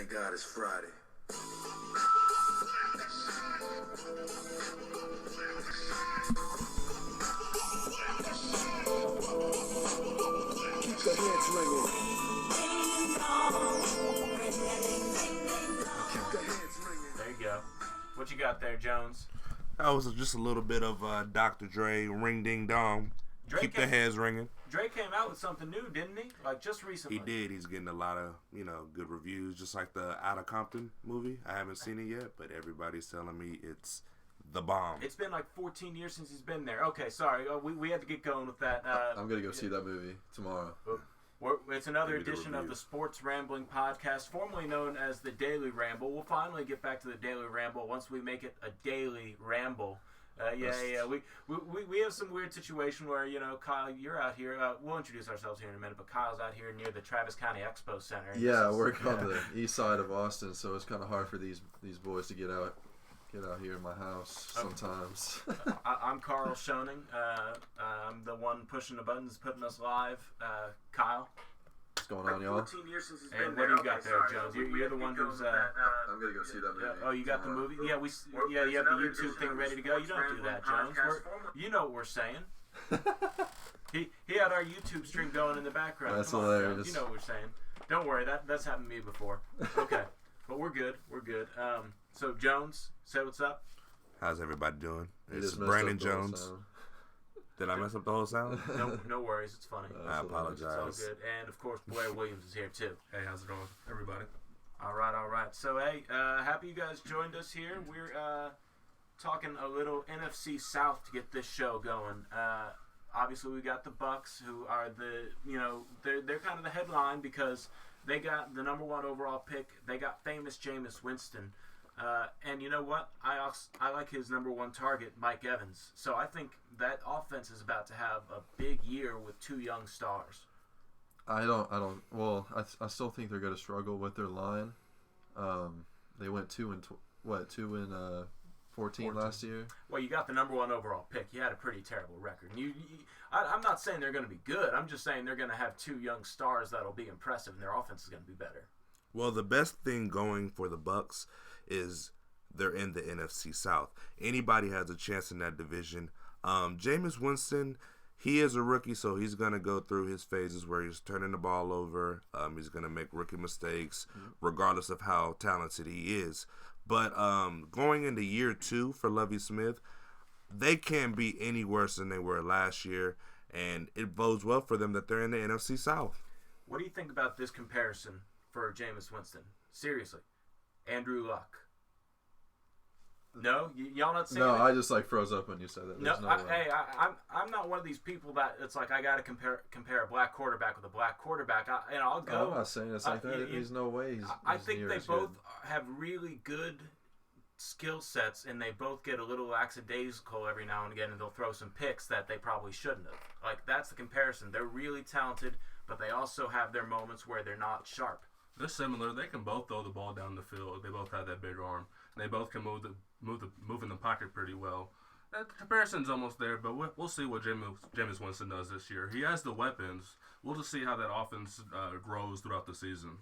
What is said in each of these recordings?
Thank God it's Friday. Keep the heads ringing. Keep the heads ringing. There you go. What you got there, Jones? That was just a little bit of Dr. Dre, Ring Ding Dong. Keep the heads ringing. Dre came out with something new, didn't he? Like just recently. He did. He's getting a lot of, good reviews, just like the Out of Compton movie. I haven't seen it yet, but everybody's telling me it's the bomb. It's been like 14 years since he's been there. Okay, sorry. We had to get going with that. I'm going to go see that movie tomorrow. It's another edition of the Sports Rambling Podcast, formerly known as the Daily Ramble. We'll finally get back to the Daily Ramble once we make it a daily ramble. We have some weird situation where, Kyle, you're out here. We'll introduce ourselves here in a minute, but Kyle's out here near the Travis County Expo Center. Yeah, I work on the east side of Austin, so it's kind of hard for these boys to get out here in my house sometimes. I'm Carl Schoening. I'm the one pushing the buttons, putting us live. Kyle. What's going on, y'all? 14 years since he's And been what there. do you got there, Jones? You're the one who's... I'm going to go see that movie. Oh, you got the movie? Yeah, you have the YouTube thing ready to go. You don't do that, Jones. You know what we're saying. He had our YouTube stream going in the background. That's Come on, hilarious. Jones. You know what we're saying. Don't worry, that's happened to me before. Okay, but we're good. So Jones, say what's up. How's everybody doing? You It's just messed Brandon up the whole Jones. sound. Did I mess up the whole sound? No worries, it's funny. I It's apologize. all good. And of course, Blair Williams is here too. Hey, how's it going, everybody? All right. So hey, happy you guys joined us here. We're talking a little NFC South to get this show going. Obviously, we got the Bucks, who are they're kind of the headline because they got the number 1 overall pick. They got famous Jameis Winston. And you know what? I like his number 1 target, Mike Evans. So I think that offense is about to have a big year with 2 young stars. I still think they're going to struggle with their line. They went 2 and 14 last year. Well, you got the number 1 overall pick. You had a pretty terrible record. I'm not saying they're going to be good. I'm just saying they're going to have 2 young stars that'll be impressive, and their offense is going to be better. Well, the best thing going for the Bucks is they're in the NFC South. Anybody has a chance in that division. Jameis Winston, he is a rookie, so he's going to go through his phases where he's turning the ball over. He's going to make rookie mistakes, regardless of how talented he is. But going into year 2 for Lovie Smith, they can't be any worse than they were last year, and it bodes well for them that they're in the NFC South. What do you think about this comparison for Jameis Winston? Seriously. Andrew Luck. No? Y'all not saying No, I just froze up when you said that. I'm not one of these people that it's like I got to compare a black quarterback with a black quarterback. I'll go. I'm not saying it's like that. There's no way I think they both have really good skill sets, and they both get a little lackadaisical every now and again, and they'll throw some picks that they probably shouldn't have. Like, that's the comparison. They're really talented, but they also have their moments where they're not sharp. They're similar. They can both throw the ball down the field. They both have that big arm. And they both can move in the pocket pretty well. That comparison's almost there, but we'll see what Jameis Winston does this year. He has the weapons. We'll just see how that offense grows throughout the season.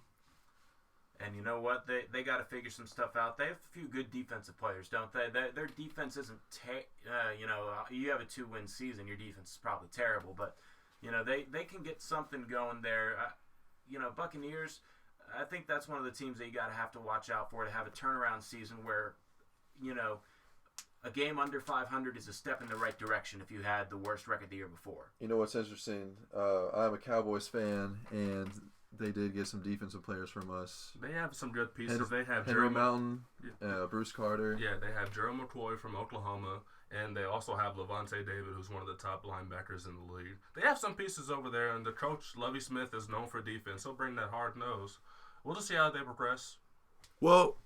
And you know what? They got to figure some stuff out. They have a few good defensive players, don't they? Their defense isn't, you have a 2-win season, your defense is probably terrible, but they can get something going there. Buccaneers, I think that's one of the teams that you got to have to watch out for to have a turnaround season where, a game under 500 is a step in the right direction if you had the worst record the year before. You know what's interesting? I'm a Cowboys fan, and they did get some defensive players from us. They have some good pieces. They have Henry Mountain, Bruce Carter. Yeah, they have Gerald McCoy from Oklahoma, and they also have Levante David, who's one of the top linebackers in the league. They have some pieces over there, and the coach, Lovie Smith, is known for defense. He'll bring that hard nose. We'll just see how they progress. Well,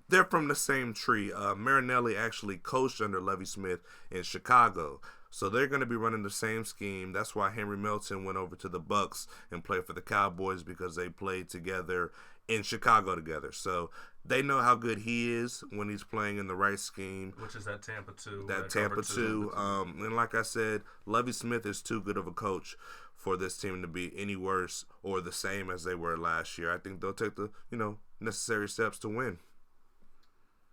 they're from the same tree. Marinelli actually coached under Lovie Smith in Chicago. So they're going to be running the same scheme. That's why Henry Milton went over to the Bucks and played for the Cowboys, because they played together in Chicago together. So they know how good he is when he's playing in the right scheme. Which is that Tampa 2. That Tampa 2. And like I said, Lovie Smith is too good of a coach for this team to be any worse or the same as they were last year. I think they'll take the, necessary steps to win.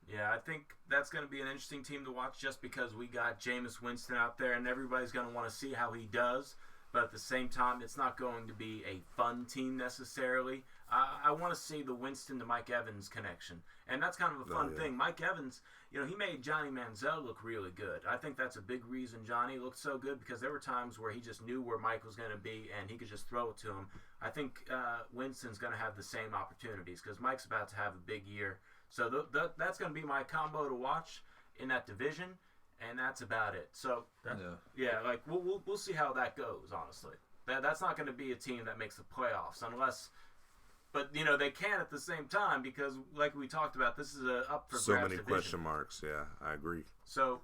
Yeah, I think that's going to be an interesting team to watch just because we got Jameis Winston out there and everybody's going to want to see how he does. But at the same time, it's not going to be a fun team necessarily. I want to see the Winston to Mike Evans connection. And that's kind of a fun thing. Mike Evans, he made Johnny Manziel look really good. I think that's a big reason Johnny looked so good, because there were times where he just knew where Mike was going to be and he could just throw it to him. I think Winston's going to have the same opportunities because Mike's about to have a big year. So that's going to be my combo to watch in that division, and that's about it. So like we'll see how that goes. Honestly, that's not going to be a team that makes the playoffs unless, but they can at the same time, because like we talked about, this is a up for so grabs many division. question marks. Yeah, I agree. So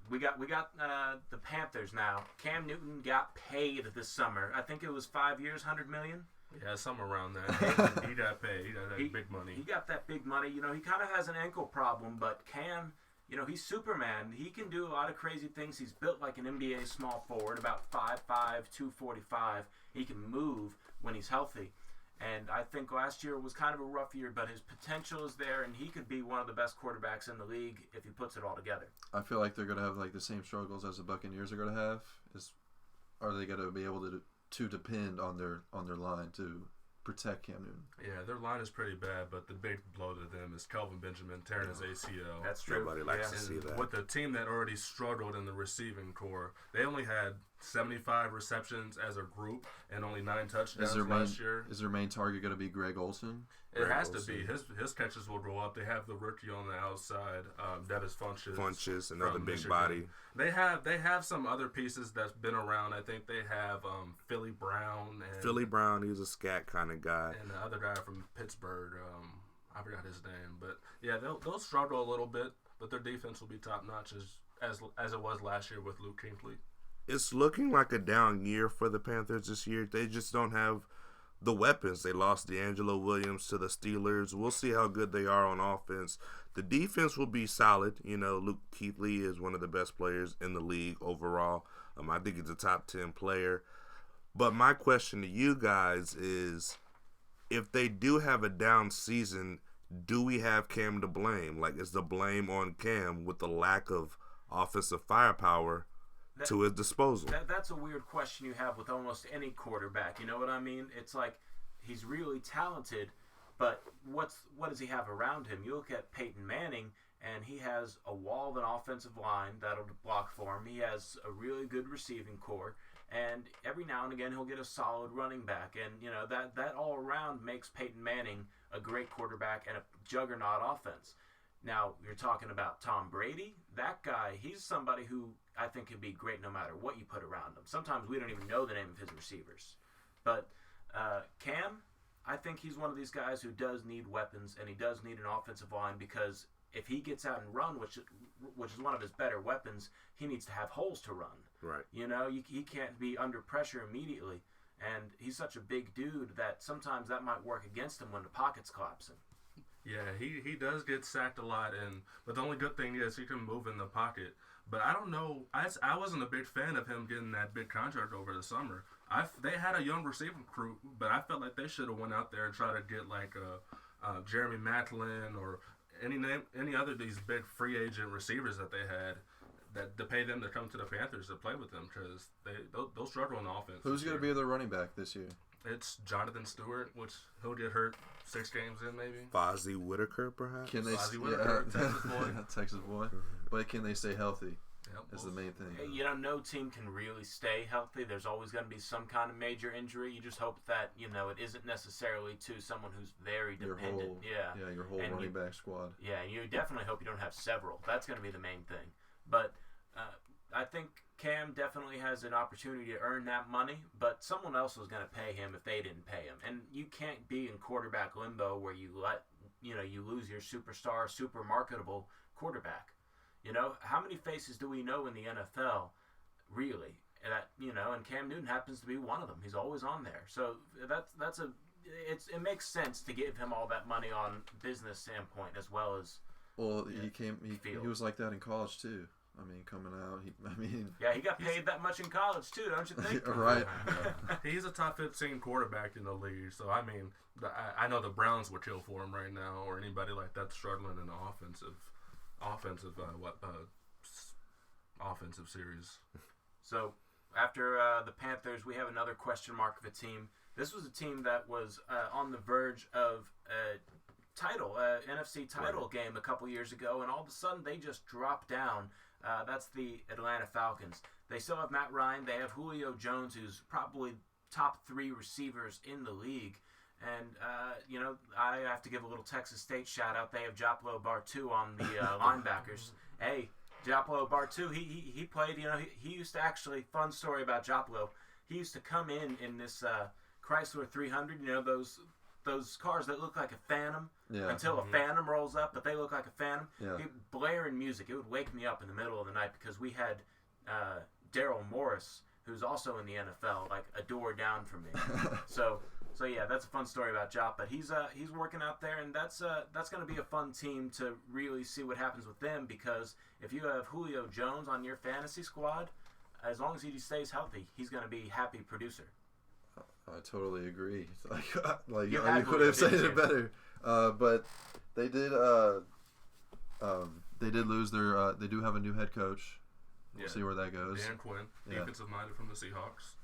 we got the Panthers now. Cam Newton got paid this summer. I think it was 5 years, $100 million. Yeah, somewhere around that. He got paid. He got that big money. He got that big money. He kind of has an ankle problem, but Cam, he's Superman. He can do a lot of crazy things. He's built like an NBA small forward, about 5'5", 245. He can move when he's healthy. And I think last year was kind of a rough year, but his potential is there, and he could be one of the best quarterbacks in the league if he puts it all together. I feel like they're going to have like the same struggles as the Buccaneers are going to have. Are they going to be able to depend on their line to protect Cam Newton? Yeah, their line is pretty bad, but the big blow to them is Kelvin Benjamin tearing his ACL. That's true. Nobody likes to see that. With the team that already struggled in the receiving core, they only had 75 receptions as a group and only 9 touchdowns last year. Is their main target going to be Greg Olsen? It has to be. His catches will grow up. They have the rookie on the outside, Devis Funches, another big Michigan. body. They have some other pieces that's been around. I think they have Philly Brown. Philly Brown, he's a scat kind of guy. And the other guy from Pittsburgh, I forgot his name. But yeah, they'll struggle a little bit, but their defense will be top notch as it was last year with Luke Kuechly. It's looking like a down year for the Panthers this year. They just don't have the weapons. They lost D'Angelo Williams to the Steelers. We'll see how good they are on offense. The defense will be solid. Luke Kuechly is one of the best players in the league overall. I think he's a top 10 player. But my question to you guys is, if they do have a down season, do we have Cam to blame? Like, is the blame on Cam with the lack of offensive firepower to his disposal? That's a weird question you have with almost any quarterback. You know what I mean? It's like he's really talented, but what does he have around him? You look at Peyton Manning, and he has a wall of an offensive line that'll block for him. He has a really good receiving core, and every now and again he'll get a solid running back. And that all around makes Peyton Manning a great quarterback and a juggernaut offense. Now, you're talking about Tom Brady. That guy, he's somebody who I think could be great no matter what you put around him. Sometimes we don't even know the name of his receivers. But Cam, I think he's one of these guys who does need weapons, and he does need an offensive line, because if he gets out and run, which is one of his better weapons, he needs to have holes to run. Right. He can't be under pressure immediately. And he's such a big dude that sometimes that might work against him when the pocket's collapsing. Yeah, he does get sacked a lot, but the only good thing is he can move in the pocket. But I don't know. I wasn't a big fan of him getting that big contract over the summer. They had a young receiving crew, but I felt like they should have went out there and tried to get like a Jeremy Maclin or any other of these big free agent receivers that they had, that to pay them to come to the Panthers to play with them, because they'll struggle on the offense. Who's going to be their running back this year? It's Jonathan Stewart, which he'll get hurt 6 games in maybe. Fozzie Whitaker, perhaps? Fozzie Whitaker, Texas boy. Texas boy. But can they stay healthy? Yep, is the main thing. No team can really stay healthy. There's always going to be some kind of major injury. You just hope that, it isn't necessarily to someone who's very dependent. Your whole running back squad. Yeah, and you definitely hope you don't have several. That's going to be the main thing. But I think Cam definitely has an opportunity to earn that money, but someone else was going to pay him if they didn't pay him. And you can't be in quarterback limbo where you lose your superstar, super marketable quarterback. How many faces do we know in the NFL really. And Cam Newton happens to be one of them. He's always on there. So it makes sense to give him all that money on business standpoint as well as. Well, he was like that in college too. I mean, coming out, he got paid that much in college too, don't you think? Right. He's a top 15 quarterback in the league. So I mean, I know the Browns would chill for him right now, or anybody like that struggling in the offensive series. So after the Panthers, we have another question mark of a team. This was a team that was on the verge of NFC title game a couple years ago, and all of a sudden they just dropped down. That's the Atlanta Falcons. They still have Matt Ryan. They have Julio Jones, who's probably top 3 receivers in the league. And, I have to give a little Texas State shout-out. They have Joplo Bartu on the linebackers. Hey, Joplo Bartu, he played, he used to actually, fun story about Joplo, he used to come in this Chrysler 300, those cars that look like a Phantom until a Phantom rolls up, but they look like a Phantom. Yeah. Blaring music. It would wake me up in the middle of the night because we had Daryl Morris, who's also in the NFL, like a door down from me. So yeah, that's a fun story about Jop. But he's working out there, and that's going to be a fun team to really see what happens with them, because if you have Julio Jones on your fantasy squad, as long as he stays healthy, he's going to be a happy producer. I totally agree. Like You you could have said it better. But they did lose their. They do have a new head coach. We'll see where that goes. Dan Quinn, defensive minded from the Seahawks.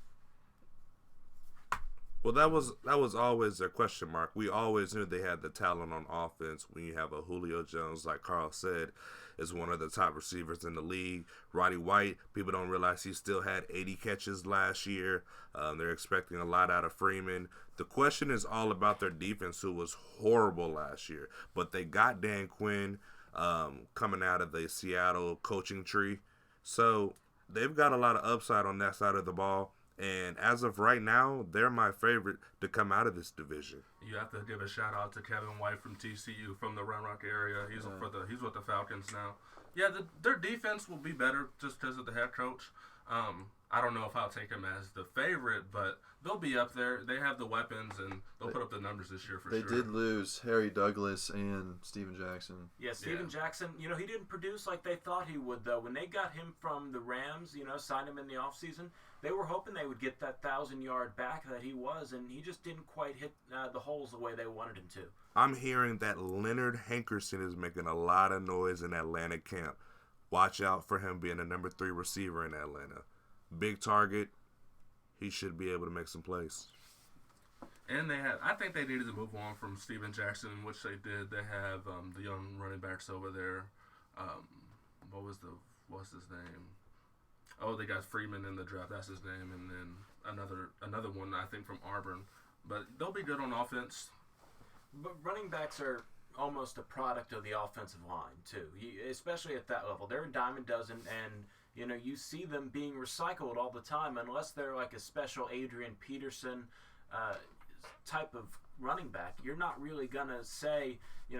Well, that was always a question mark. We always knew they had the talent on offense. When you have a Julio Jones, like Carl said, is one of the top receivers in the league. Roddy White, people don't realize he still had 80 catches last year. They're expecting a lot out of Freeman. The question is all about their defense, who was horrible last year. But they got Dan Quinn coming out of the Seattle coaching tree. So they've got a lot of upside on that side of the ball. And as of right now, they're my favorite to come out of this division. You have to give a shout out to Kevin White from TCU, from the Round Rock area. He's with the Falcons now. Yeah, their defense will be better just because of the head coach. I don't know if I'll take him as the favorite, but they'll be up there. They have the weapons, and they'll put up the numbers this year for sure. They did lose Harry Douglas and Steven Jackson. Yeah, Steven Jackson, he didn't produce like they thought he would, though. When they got him from the Rams, signed him in the offseason, they were hoping they would get that 1,000-yard back that he was, and he just didn't quite hit the holes the way they wanted him to. I'm hearing that Leonard Hankerson is making a lot of noise in Atlanta camp. Watch out for him being a number 3 receiver in Atlanta. Big target. He should be able to make some plays. And I think they needed to move on from Steven Jackson, which they did. They have the young running backs over there. What's his name? Oh, they got Freeman in the draft. That's his name. And then another one, I think, from Auburn. But they'll be good on offense. But running backs are almost a product of the offensive line, too. Especially at that level. They're a dime a dozen, and you see them being recycled all the time, unless they're like a special Adrian Peterson type of running back. You're not really going to say,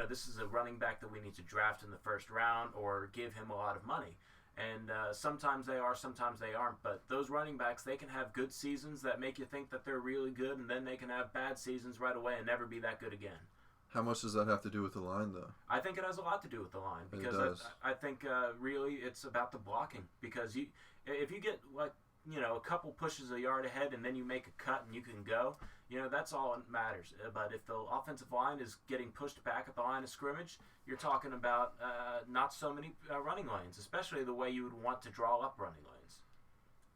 this is a running back that we need to draft in the first round or give him a lot of money. And sometimes they are, sometimes they aren't. But those running backs, they can have good seasons that make you think that they're really good, and then they can have bad seasons right away and never be that good again. How much does that have to do with the line, though? I think it has a lot to do with the line, because it does. I think really it's about the blocking. Because if you get a couple pushes a yard ahead and then you make a cut and you can go, that's all that matters. But if the offensive line is getting pushed back at the line of scrimmage, you're talking about not so many running lanes, especially the way you would want to draw up running lanes.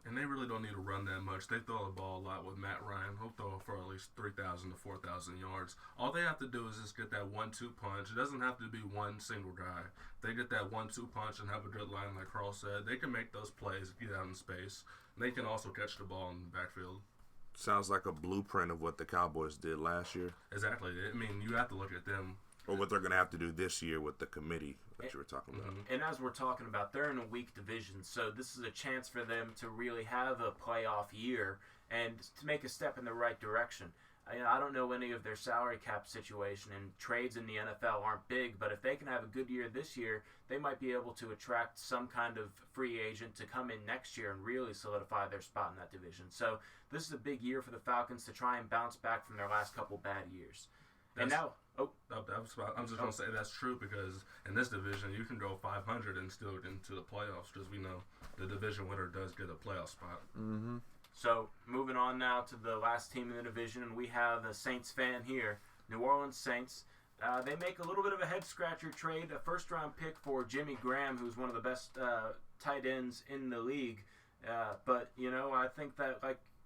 And they really don't need to run that much. They throw the ball a lot with Matt Ryan. He'll throw for at least 3,000 to 4,000 yards. All they have to do is just get that 1-2 punch. It doesn't have to be one single guy. They get that 1-2 punch and have a good line, like Carl said. They can make those plays, get out in space. And they can also catch the ball in the backfield. Sounds like a blueprint of what the Cowboys did last year. Exactly. I mean, you have to look at them. Or what they're going to have to do this year with the committee that you were talking about. And as we're talking about, they're in a weak division, so this is a chance for them to really have a playoff year and to make a step in the right direction. I don't know any of their salary cap situation, and trades in the NFL aren't big, but if they can have a good year this year, they might be able to attract some kind of free agent to come in next year and really solidify their spot in that division. So this is a big year for the Falcons to try and bounce back from their last couple bad years. And now, I'm just going to say that's true because in this division, you can go 500 and still get into the playoffs because we know the division winner does get a playoff spot. Mm-hmm. So moving on now to the last team in the division, and we have a Saints fan here, New Orleans Saints. They make a little bit of a head-scratcher trade, a first-round pick for Jimmy Graham, who's one of the best tight ends in the league. But, I think that,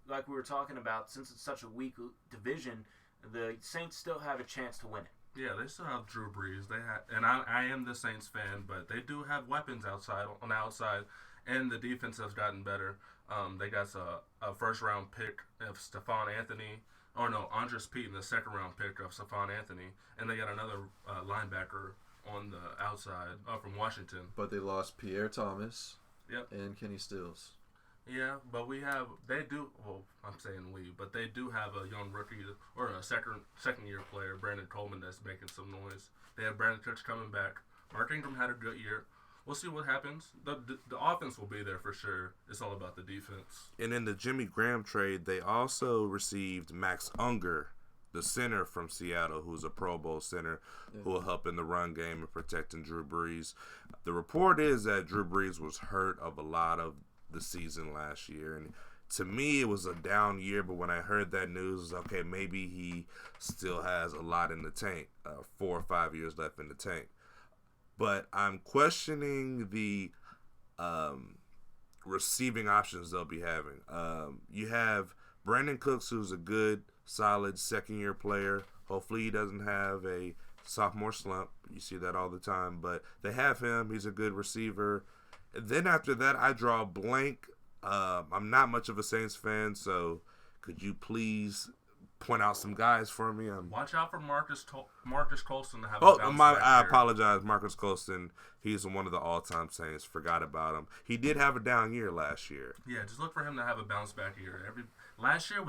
like we were talking about, since it's such a weak division, the Saints still have a chance to win it. Yeah, they still have Drew Brees. And I am the Saints fan, but they do have weapons on the outside, and the defense has gotten better. They got a first-round pick of Andres Pete in the second-round pick of Stephon Anthony, and they got another linebacker on the outside from Washington. But they lost Pierre Thomas. Yep. And Kenny Stills. Yeah, but they do have a young rookie or a second-year player, Brandon Coleman, that's making some noise. They have Brandon Cooks coming back. Mark Ingram had a good year. We'll see what happens. The offense will be there for sure. It's all about the defense. And in the Jimmy Graham trade, they also received Max Unger, the center from Seattle, who's a Pro Bowl center, who will help in the run game and protecting Drew Brees. The report is that Drew Brees was hurt of a lot of the season last year, and to me, it was a down year, but when I heard that news, okay, maybe he still has a lot in the tank, 4 or 5 years left in the tank. But I'm questioning the receiving options they'll be having. You have Brandon Cooks, who's a good, solid second-year player. Hopefully he doesn't have a sophomore slump. You see that all the time. But they have him. He's a good receiver. And then after that, I draw a blank. I'm not much of a Saints fan, so could you please point out some guys for me? Watch out for Marcus Colston to have a bounce back I year. apologize. Marcus Colston, he's one of the all-time Saints. Forgot about him. He did have a down year last year. Yeah, just look for him to have a bounce back year. Last year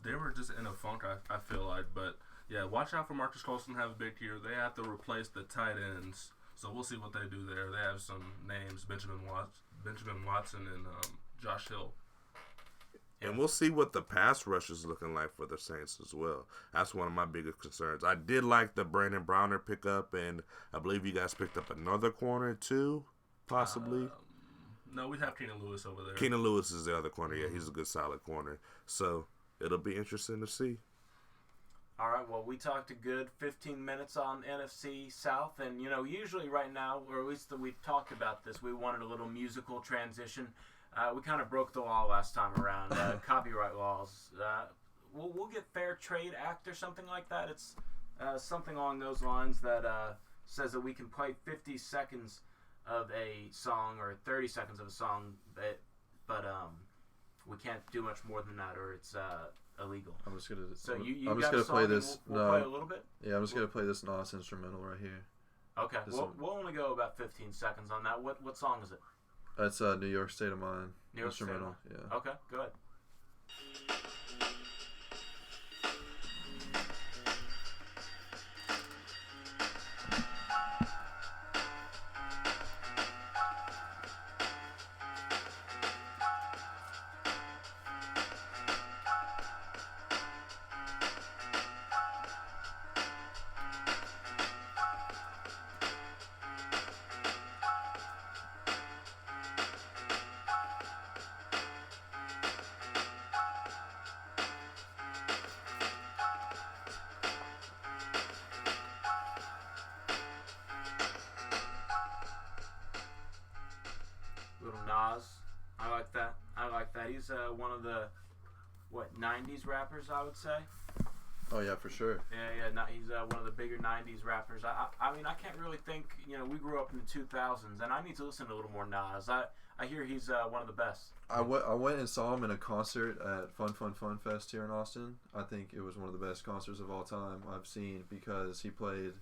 they were just in a funk, I feel like. But, yeah, watch out for Marcus Colston to have a big year. They have to replace the tight ends, so we'll see what they do there. They have some names, Benjamin Watson and Josh Hill. And we'll see what the pass rush is looking like for the Saints as well. That's one of my biggest concerns. I did like the Brandon Browner pickup, and I believe you guys picked up another corner too, possibly. No, we have Keenan Lewis over there. Keenan Lewis is the other corner. Yeah, he's a good, solid corner. So it'll be interesting to see. All right, well, we talked a good 15 minutes on NFC South, and, usually right now, or at least we've talked about this, we wanted a little musical transition. We kind of broke the law last time around, copyright laws. We'll get Fair Trade Act or something like that. It's something along those lines that says that we can play 50 seconds of a song or 30 seconds of a song, but we can't do much more than that, or it's illegal. I'm just gonna. So I'm just gonna play this. We'll play a little bit. Yeah, I'm just gonna play this Nas instrumental right here. Okay, we'll only go about 15 seconds on that. What song is it? That's New York State of Mind. New York instrumental. State of Mind. Yeah. Okay, go ahead. Little Nas. I like that. He's one of the, 90s rappers, I would say. Oh yeah, for sure. Yeah. He's one of the bigger 90s rappers. I mean, I can't really think, we grew up in the 2000s, and I need to listen to a little more Nas. I hear he's one of the best. I went and saw him in a concert at Fun Fest here in Austin. I think it was one of the best concerts of all time I've seen because he played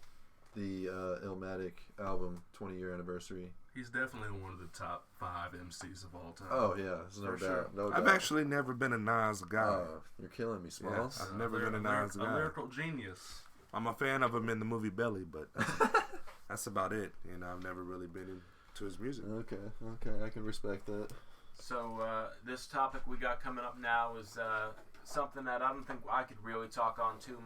the Illmatic album 20-year anniversary He's definitely one of the top 5 MCs of all time. Oh yeah, there's no For doubt. sure. No I've doubt. actually never been a Nas guy. Oh, you're killing me, Smalls. I've never been a Nas A guy. lyrical genius. I'm a fan of him in the movie Belly, but that's about it. You know, I've never really been into his music. Okay, I can respect that. So this topic we got coming up now is something that I don't think I could really talk on too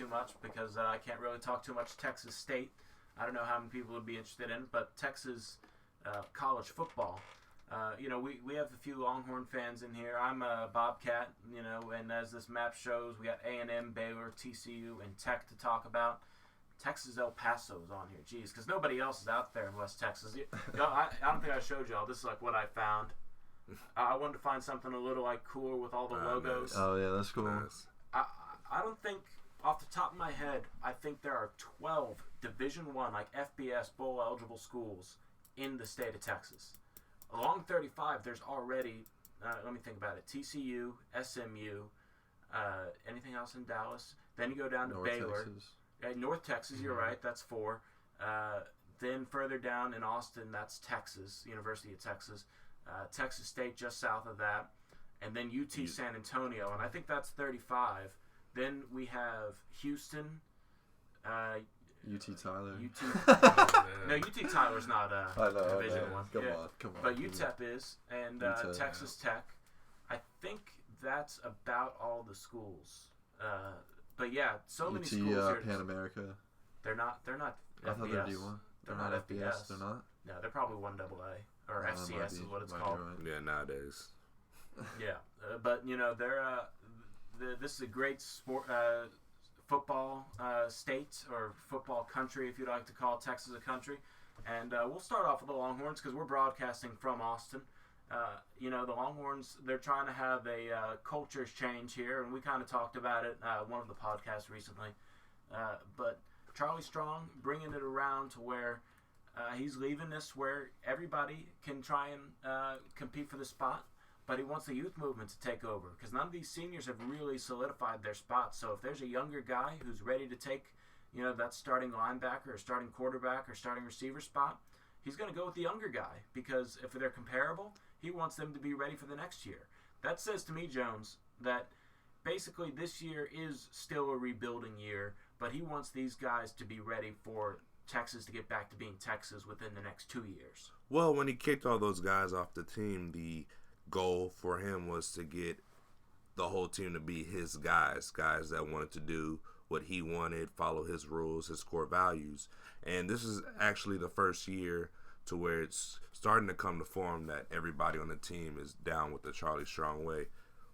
much because I can't really talk too much Texas State. I don't know how many people would be interested in, but Texas college football. You know, we have a few Longhorn fans in here. I'm a Bobcat, you know, and as this map shows, we got A&M, Baylor, TCU, and Tech to talk about. Texas El Paso is on here, jeez, because nobody else is out there in West Texas. You know, I don't think I showed y'all. This is like what I found. I wanted to find something a little like cooler with all the logos. Nice. Oh yeah, that's cool. Nice. I don't think, off the top of my head, I think there are 12 Division I, like FBS bowl eligible schools in the state of Texas. Along 35, there's already, let me think about it, TCU, SMU, anything else in Dallas. Then you go down to North Baylor. Texas. North Texas, you're right, that's 4. Then further down in Austin, that's Texas, University of Texas. Texas State just south of that. And then UT San Antonio, and I think that's 35. Then we have Houston. UT Tyler. No, UT Tyler's not I know. Division I. Come Yeah. on. But UTEP is, and UTEP, Texas Tech. I think that's about all the schools. But yeah, so many schools here. Pan America. They're not I thought they're FBS. D1. They're not not FBS. FBS. They're not. No, they're probably 1AA or Might FCS be- is what it's might be called. right. Yeah, nowadays. Yeah, but you know they're this is a great sport football state or football country, if you'd like to call Texas a country. And we'll start off with the Longhorns because we're broadcasting from Austin. You know, the Longhorns, they're trying to have a culture change here, and we kind of talked about it one of the podcasts recently. But Charlie Strong bringing it around to where he's leaving this where everybody can try and compete for the spot, but he wants the youth movement to take over because none of these seniors have really solidified their spots. So if there's a younger guy who's ready to take, you know, that starting linebacker or starting quarterback or starting receiver spot, he's going to go with the younger guy because if they're comparable, he wants them to be ready for the next year. That says to me, Jones, that basically this year is still a rebuilding year, but he wants these guys to be ready for Texas to get back to being Texas within the next 2 years. Well, when he kicked all those guys off the team, the goal for him was to get the whole team to be his guys that wanted to do what he wanted, follow his rules, his core values. And this is actually the first year to where it's starting to come to form that everybody on the team is down with the Charlie Strong way.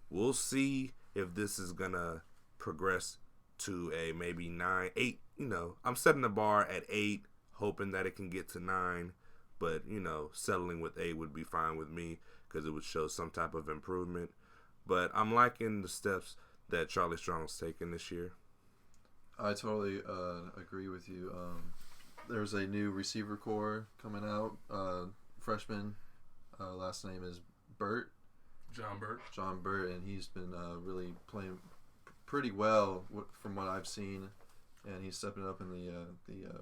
We'll see if this is going to progress to a maybe 9, 8. You know, I'm setting the bar at 8, hoping that it can get to 9. But, you know, settling with 8 would be fine with me because it would show some type of improvement. But I'm liking the steps that Charlie Strong's taking this year. I totally agree with you. There's a new receiver core coming out. Freshman, last name is Burt. John Burt, and he's been really playing pretty well from what I've seen, and he's stepping up in the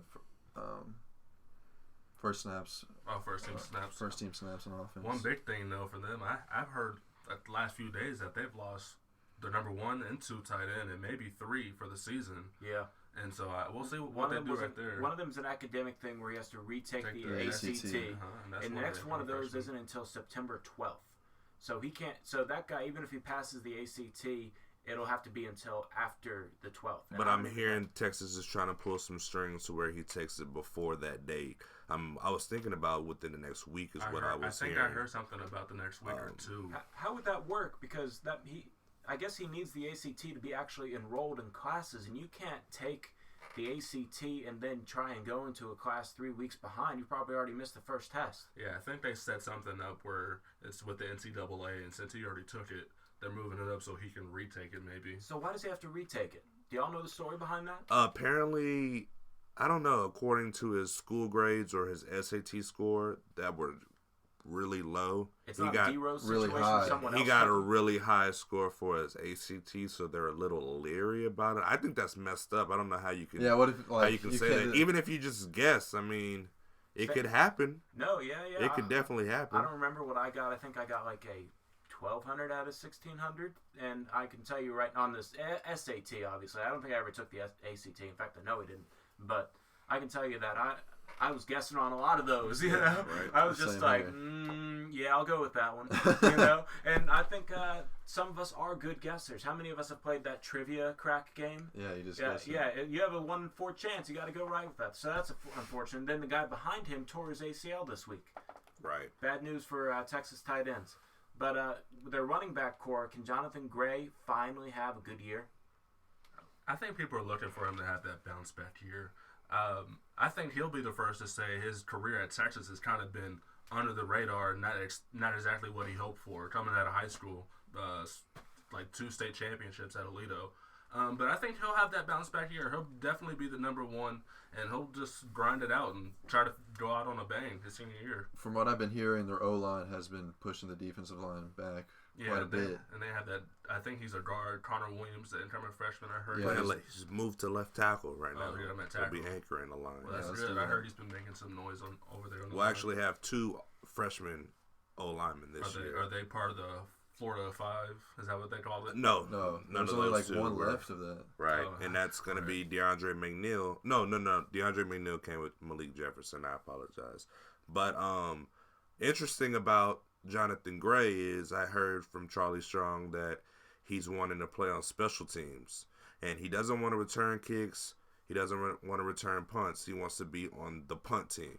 first snaps. First team snaps. First team snaps on offense. One big thing though for them, I've heard that the last few days that they've lost their number 1 and 2 tight end and maybe 3 for the season. Yeah. And so we'll see what they do right there. One of them is an academic thing where he has to retake Take the the ACT, and the next one of those isn't until September 12th. So he can't. So that guy, even if he passes the ACT, it'll have to be until after the 12th. But I'm hearing Texas is trying to pull some strings to where he takes it before that date. I was thinking about within the next week is what I was hearing. I think I heard something about the next week or two. How would that work? Because I guess he needs the ACT to be actually enrolled in classes, and you can't take the ACT and then try and go into a class 3 weeks behind. You probably already missed the first test. Yeah, I think they set something up where it's with the NCAA, and since he already took it, they're moving it up so he can retake it maybe. So why does he have to retake it? Do y'all know the story behind that? Apparently, I don't know, according to his school grades or his SAT score that were really low. It's not a D-Rose really situation. high. Someone He else got took a it? really high score for his ACT, so they're a little leery about it. I think that's messed up. I don't know how you can Yeah, what if how you can say that. Even if you just guess, I mean, It could happen. No, yeah. It could definitely happen. I don't remember what I got. I think I got like a 1,200 out of 1,600, and I can tell you right on this SAT. Obviously, I don't think I ever took the ACT. In fact, I know I didn't. But I can tell you that I was guessing on a lot of those. You know, Right. I was just like, yeah, I'll go with that one. You know, and I think some of us are good guessers. How many of us have played that trivia crack game? Yeah, you just guessed it. Yeah, you have a 1 in 4 chance. You got to go right with that. So that's unfortunate. Then the guy behind him tore his ACL this week. Right. Bad news for Texas tight ends. But their running back core, can Jonathan Gray finally have a good year? I think people are looking for him to have that bounce back year. I think he'll be the first to say his career at Texas has kind of been under the radar, not exactly what he hoped for. Coming out of high school, like 2 state championships at Aledo. But I think he'll have that bounce back year. He'll definitely be the number one, and he'll just grind it out and try to go out on a bang his senior year. From what I've been hearing, their O-line has been pushing the defensive line back quite a bit. And they have that. I think he's a guard, Connor Williams, the incoming freshman. I heard. Yeah, He's moved to left tackle right now. Yeah, I'm at He'll tackle. be anchoring the line. Well, that's good. I heard he's been making some noise over there. We'll actually have 2 freshman O-linemen this year. Are they part of the Florida 5? Is that what they call it? No, No, none there's of only those like 2 one were. left of that. Right, Oh, and that's going to be DeAndre McNeil. No. DeAndre McNeil came with Malik Jefferson. I apologize. But interesting about Jonathan Gray is I heard from Charlie Strong that he's wanting to play on special teams. And he doesn't want to return kicks. He doesn't want to return punts. He wants to be on the punt team.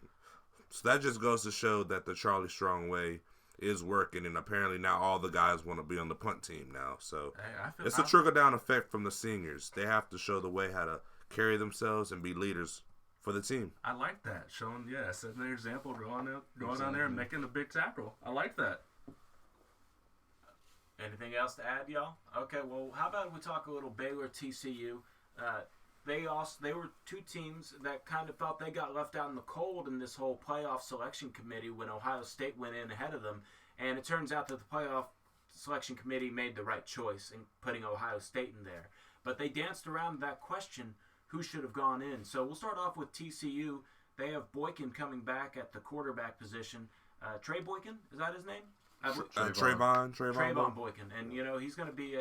So that just goes to show that the Charlie Strong way is working, and apparently now all the guys want to be on the punt team now. So it's a trickle-down effect from the seniors. They have to show the way how to carry themselves and be leaders for the team. I like that. Showing, setting an example, going down there and making a big tackle. I like that. Anything else to add, y'all? Okay, well, how about we talk a little Baylor TCU? They were 2 teams that kind of felt they got left out in the cold in this whole playoff selection committee when Ohio State went in ahead of them. And it turns out that the playoff selection committee made the right choice in putting Ohio State in there. But they danced around that question, who should have gone in. So we'll start off with TCU. They have Boykin coming back at the quarterback position. Trey Boykin, is that his name? Trayvon Boykin. And, he's going to be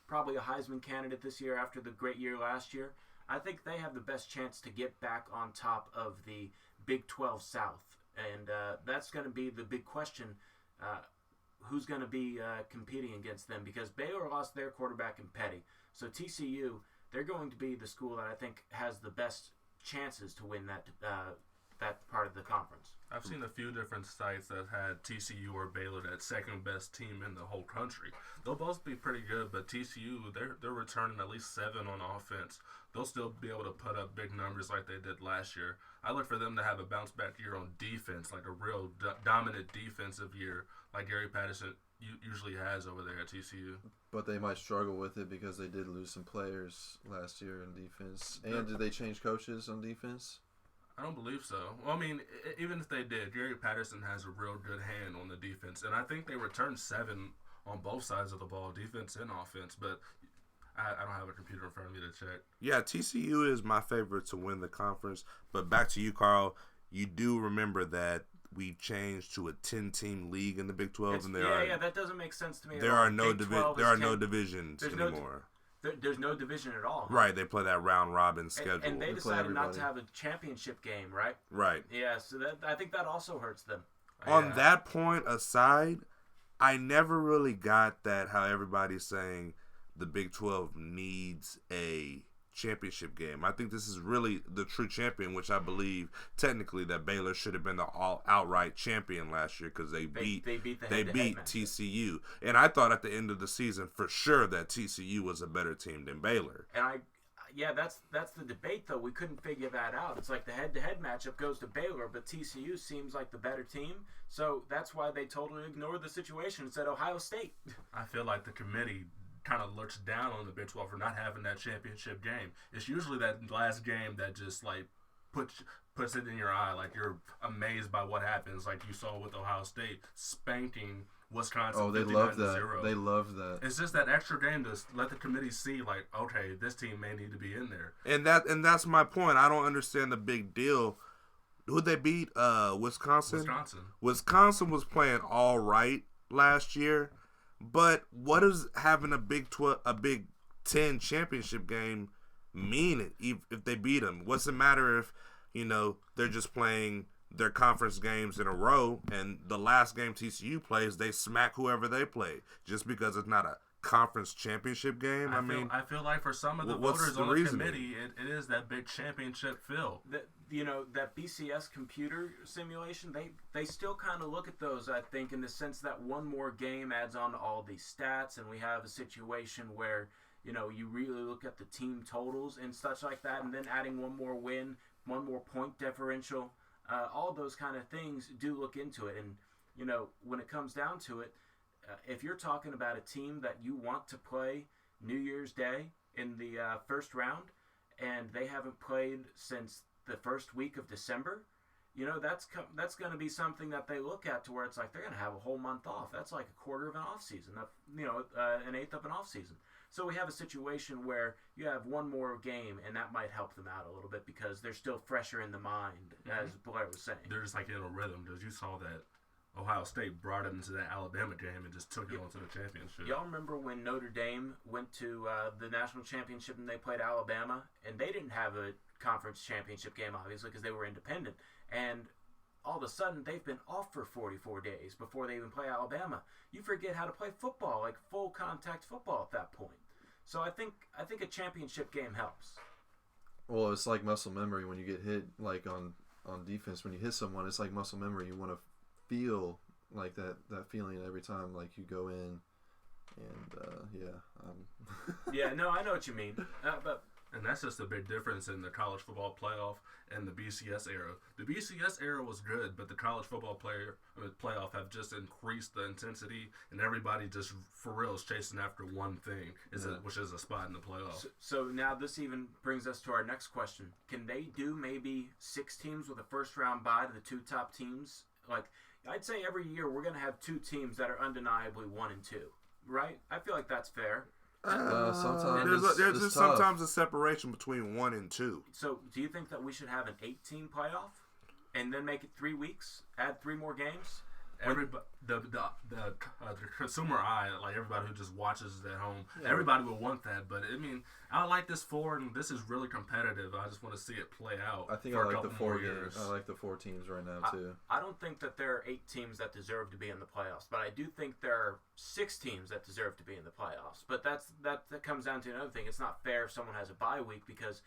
probably a Heisman candidate this year after the great year last year. I think they have the best chance to get back on top of the Big 12 South. And that's going to be the big question. Who's going to be competing against them? Because Baylor lost their quarterback in Petty. So TCU, they're going to be the school that I think has the best chances to win that part of the conference. I've seen a few different sites that had TCU or Baylor that second best team in the whole country. They'll both be pretty good, but TCU, they're returning at least 7 on offense. They'll still be able to put up big numbers like they did last year. I look for them to have a bounce back year on defense, like a real dominant defensive year like Gary Patterson usually has over there at TCU. But they might struggle with it because they did lose some players last year in defense. And did they change coaches on defense? I don't believe so. Well, I mean, even if they did, Gary Patterson has a real good hand on the defense. And I think they returned 7 on both sides of the ball, defense and offense. But I don't have a computer in front of me to check. Yeah, TCU is my favorite to win the conference. But back to you, Carl. You do remember that we changed to a 10-team league in the Big 12, and that doesn't make sense to me. There are no divisions anymore. There's no division at all. Huh? Right, they play that round robin schedule. And they decided not to have a championship game, right? Right. Yeah, so I think that also hurts them. On that point aside, I never really got that how everybody's saying the Big 12 needs a championship game. I think this is really the true champion, which I believe technically that Baylor should have been the outright champion last year because they beat TCU. And I thought at the end of the season for sure that TCU was a better team than Baylor. And that's the debate though. We couldn't figure that out. It's like the head-to-head matchup goes to Baylor, but TCU seems like the better team. So that's why they totally ignored the situation and said Ohio State. I feel like the committee kind of looks down on the Big 12 for not having that championship game. It's usually that last game that just like puts it in your eye, like you're amazed by what happens, like you saw with Ohio State spanking Wisconsin. Oh, they love that. 0. They love that. It's just that extra game to let the committee see, like, okay, this team may need to be in there. And that's my point. I don't understand the big deal Who'd they beat? Wisconsin. Wisconsin. Wisconsin was playing all right last year, but what does having a Big 10 championship game mean if they beat them? What's it matter if they're just playing their conference games in a row, and the last game TCU plays, they smack whoever they play just because it's not a conference championship game? I feel like for some of the voters on the committee, it is that big championship feel. That BCS computer simulation, they still kind of look at those, I think, in the sense that one more game adds on to all these stats, and we have a situation where, you really look at the team totals and such like that, and then adding one more win, one more point differential, all those kind of things do look into it. And, when it comes down to it, if you're talking about a team that you want to play New Year's Day in the first round, and they haven't played since the first week of December, that's going to be something that they look at to where it's like they're going to have a whole month off. That's like a quarter of an off season, an eighth of an off season. So we have a situation where you have one more game, and that might help them out a little bit because they're still fresher in the mind, as Blair was saying. They're just like in a rhythm. Because you saw that Ohio State brought it into that Alabama game and just took it on to the championship. Y'all remember when Notre Dame went to the national championship and they played Alabama, and they didn't have a conference championship game, obviously, because they were independent. And all of a sudden, they've been off for 44 days before they even play Alabama. You forget how to play football, like full contact football at that point. So I think a championship game helps. Well, it's like muscle memory when you get hit, like on defense. When you hit someone, it's like muscle memory. You want to feel like that feeling every time, like you go in, and Yeah, no, I know what you mean. And that's just a big difference in the college football playoff and the BCS era. The BCS era was good, but the college football playoff have just increased the intensity, and everybody just for real is chasing after one thing, which is a spot in the playoff. So now this even brings us to our next question: can they do maybe 6 teams with a first round bye to the 2 top teams? Like, I'd say every year we're going to have 2 teams that are undeniably 1 and 2, right? I feel like that's fair. Sometimes there's just sometimes a separation between 1 and 2. So, do you think that we should have an 8-team playoff and then make it 3 weeks? Add 3 more games? Everybody, the consumer eye, like everybody who just watches it at home, everybody would want that. But I mean, I like this 4, and this is really competitive. I just want to see it play out. I think for I a like the couple 4 more years. I like the 4 teams right now too. I don't think that there are 8 teams that deserve to be in the playoffs, but I do think there are 6 teams that deserve to be in the playoffs. But that comes down to another thing. It's not fair if someone has a bye week because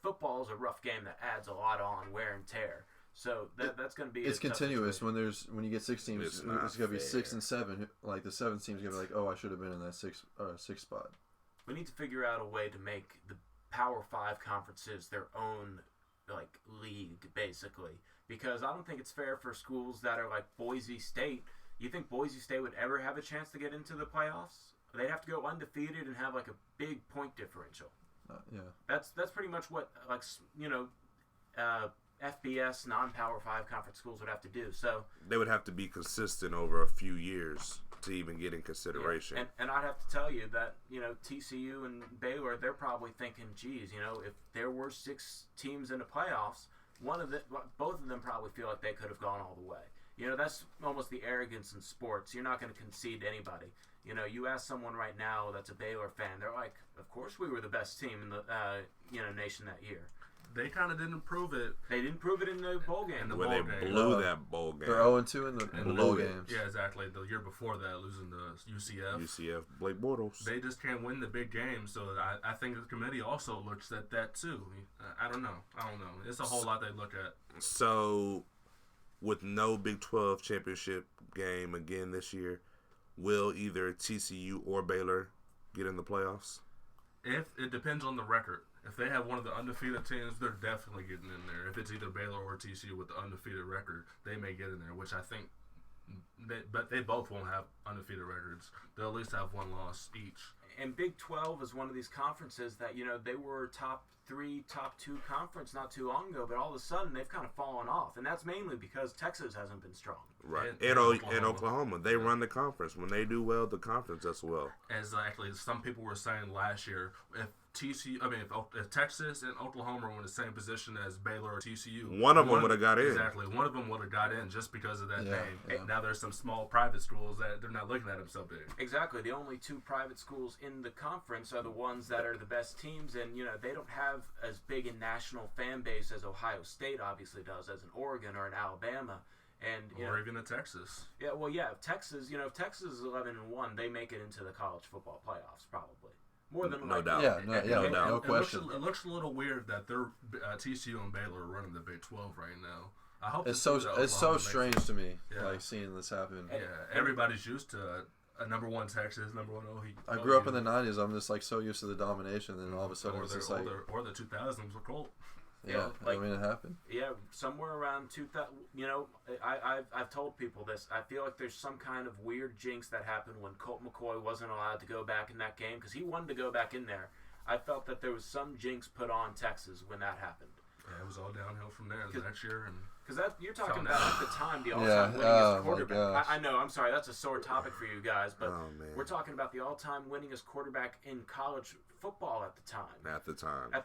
football is a rough game that adds a lot on wear and tear. So that's going to be. It's continuous when you get 6 teams. It's going to be 6 and 7. Like the 7th team's going to be like, oh, I should have been in that 6 spot. We need to figure out a way to make the Power 5 conferences their own like league, basically, because I don't think it's fair for schools that are like Boise State. You think Boise State would ever have a chance to get into the playoffs? They'd have to go undefeated and have like a big point differential. Yeah. That's pretty much what FBS non-Power 5 conference schools would have to do. So they would have to be consistent over a few years to even get in consideration. Yeah. And I'd have to tell you that, TCU and Baylor, they're probably thinking, geez, if there were 6 teams in the playoffs, both of them probably feel like they could have gone all the way. That's almost the arrogance in sports. You're not going to concede to anybody. You ask someone right now that's a Baylor fan, they're like, of course we were the best team in the nation that year. They kind of didn't prove it. They didn't prove it in the bowl game. Where they blew that bowl game. They're 0-2 in the bowl games. Yeah, exactly. The year before that, losing to UCF. UCF, Blake Bortles. They just can't win the big games. So I think the committee also looks at that too. I don't know. It's a whole lot they look at. So, with no Big 12 championship game again this year, will either TCU or Baylor get in the playoffs? If it depends on the record. If they have one of the undefeated teams, they're definitely getting in there. If it's either Baylor or TCU with the undefeated record, they may get in there, which I think but they both won't have undefeated records. They'll at least have 1 loss each. And Big 12 is one of these conferences that, they were top 3, top 2 conference not too long ago, but all of a sudden they've kind of fallen off. And that's mainly because Texas hasn't been strong. Right. And Oklahoma. They run the conference. When they do well, the conference does well. Exactly. Some people were saying last year, if Texas and Oklahoma were in the same position as Baylor or TCU, One of them would have got in. Exactly, one of them would have got in just because of that name. Yeah. Now there's some small private schools that they're not looking at them so big. Exactly. The only two private schools in the conference are the ones that are the best teams, and they don't have as big a national fan base as Ohio State obviously does, as an Oregon or an Alabama. And or even in Texas. Yeah, well, yeah, Texas. If Texas is 11-1, they make it into the college football playoffs probably more than No doubt. Yeah, no question. It looks a little weird that they're TCU and Baylor are running the Big 12 right now. I hope it's so strange to me, like seeing this happen. Yeah, everybody's used to a number one Texas, number one OU. I grew up in the '90s. I'm just like so used to the domination, and then all of a sudden it's just like, or the 2000s were cold. Yeah, I mean it happened. Yeah, somewhere around 2000. I've told people this. I feel like there's some kind of weird jinx that happened when Colt McCoy wasn't allowed to go back in that game because he wanted to go back in there. I felt that there was some jinx put on Texas when that happened. Yeah, it was all downhill from there the next year. Because you're talking about at the time the all-time winningest quarterback. My I know. I'm sorry. That's a sore topic for you guys, but man. we're talking about the all-time winningest quarterback in college football at the time. At the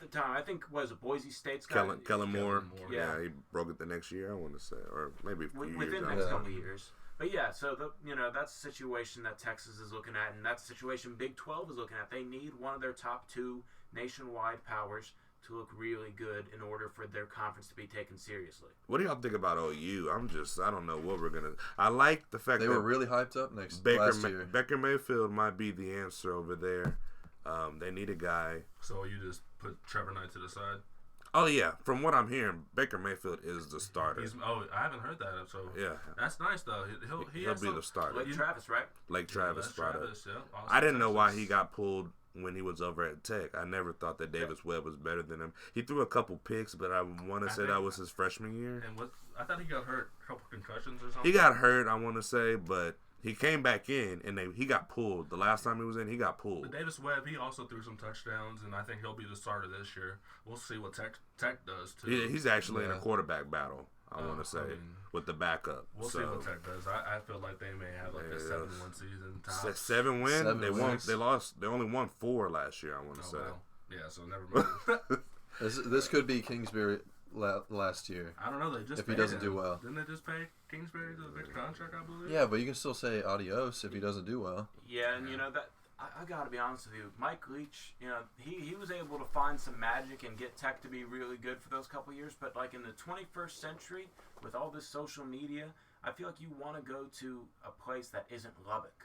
time, I think Boise State's guy. Kellen Moore. Yeah, he broke it the next year. I want to say, or maybe a few within years the next after. couple of years. But yeah, so that's the situation that Texas is looking at, and that's the situation Big 12 is looking at. They need one of their top two nationwide powers to look really good in order for their conference to be taken seriously. What do y'all think about OU? I don't know what we're gonna. I like the fact they that were really hyped up last year. Baker Mayfield might be the answer over there. They need a guy. So you just put Trevor Knight to the side? Oh yeah, from what I'm hearing, Baker Mayfield is the starter. I haven't heard that. So yeah, that's nice though. He'll be the starter. Like Travis, right? Like Travis, Travis, yeah. I didn't know why he got pulled when he was over at Tech. I never thought that Davis Webb was better than him. He threw a couple picks, but I want to say that was his freshman year. And I thought he got hurt, a couple concussions or something. He got hurt, I want to say, but he came back in, and he got pulled. The last time he was in, he got pulled. But Davis Webb, he also threw some touchdowns, and I think he'll be the starter this year. We'll see what Tech does, too. He's actually in a quarterback battle, I want to say, with the backup. We'll see what Tech does. I feel like they may have like a 7-1 season. 7 win? 7 they wins. They lost. They only won 4 last year, I want to say. Well. Yeah, so never mind. This could be Kingsbury last year. I don't know. They just if he doesn't do well. Didn't they just pay Kingsbury the big contract? I believe. Yeah, but you can still say adios if he doesn't do well. Yeah, and that I got to be honest with you, Mike Leach. He was able to find some magic and get Tech to be really good for those couple years. But like in the 21st century, with all this social media, I feel like you want to go to a place that isn't Lubbock.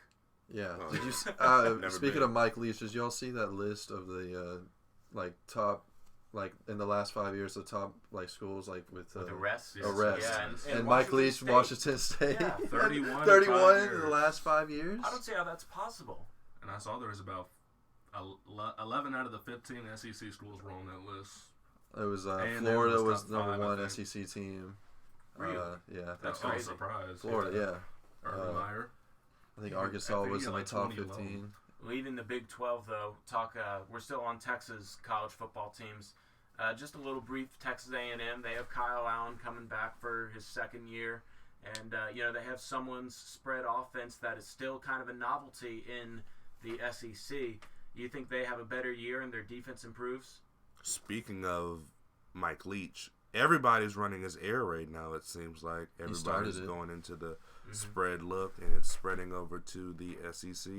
Yeah. Did you? Speaking been. of Mike Leach, did y'all see that list of the top? Like in the last 5 years, the top schools with arrests. Yeah, and Washington Mike Leach, State. Washington State, Yeah, 31 in the last 5 years. I don't see how that's possible. And I saw there was about 11 out of the 15 SEC schools were on that list. It was And Florida there was was number top 5, one I think. SEC team. Really? Yeah, That's all crazy. surprise. Florida. Yeah, Urban Meyer. I think Arkansas was in the like top 20 15. alone. Leading the Big 12, though, we're still on Texas college football teams. Just a little brief Texas A&M. They have Kyle Allen coming back for his second year. And, they have someone's spread offense that is still kind of a novelty in the SEC. You think they have a better year and their defense improves? Speaking of Mike Leach, everybody's running his air raid now, it seems like. Everybody's going into the spread look, and it's spreading over to the SEC.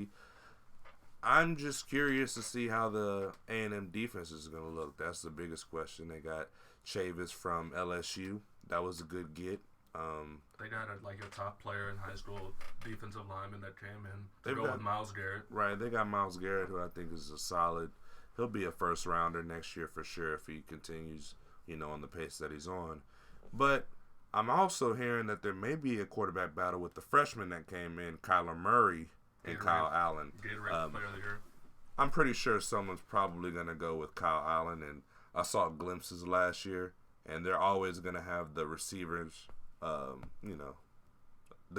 I'm just curious to see how the A&M defense is going to look. That's the biggest question. They got Chavis from LSU. That was a good get. They got a top player in high school defensive lineman that came in They've to go got- with Myles Garrett. Right, they got Myles Garrett, who I think is a solid. He'll be a first rounder next year for sure if he continues, on the pace that he's on. But I'm also hearing that there may be a quarterback battle with the freshman that came in, Kyler Murray and Kyle Allen. Gatorade Player of the Year. I'm pretty sure someone's probably going to go with Kyle Allen, and I saw glimpses last year, and they're always going to have the receivers, the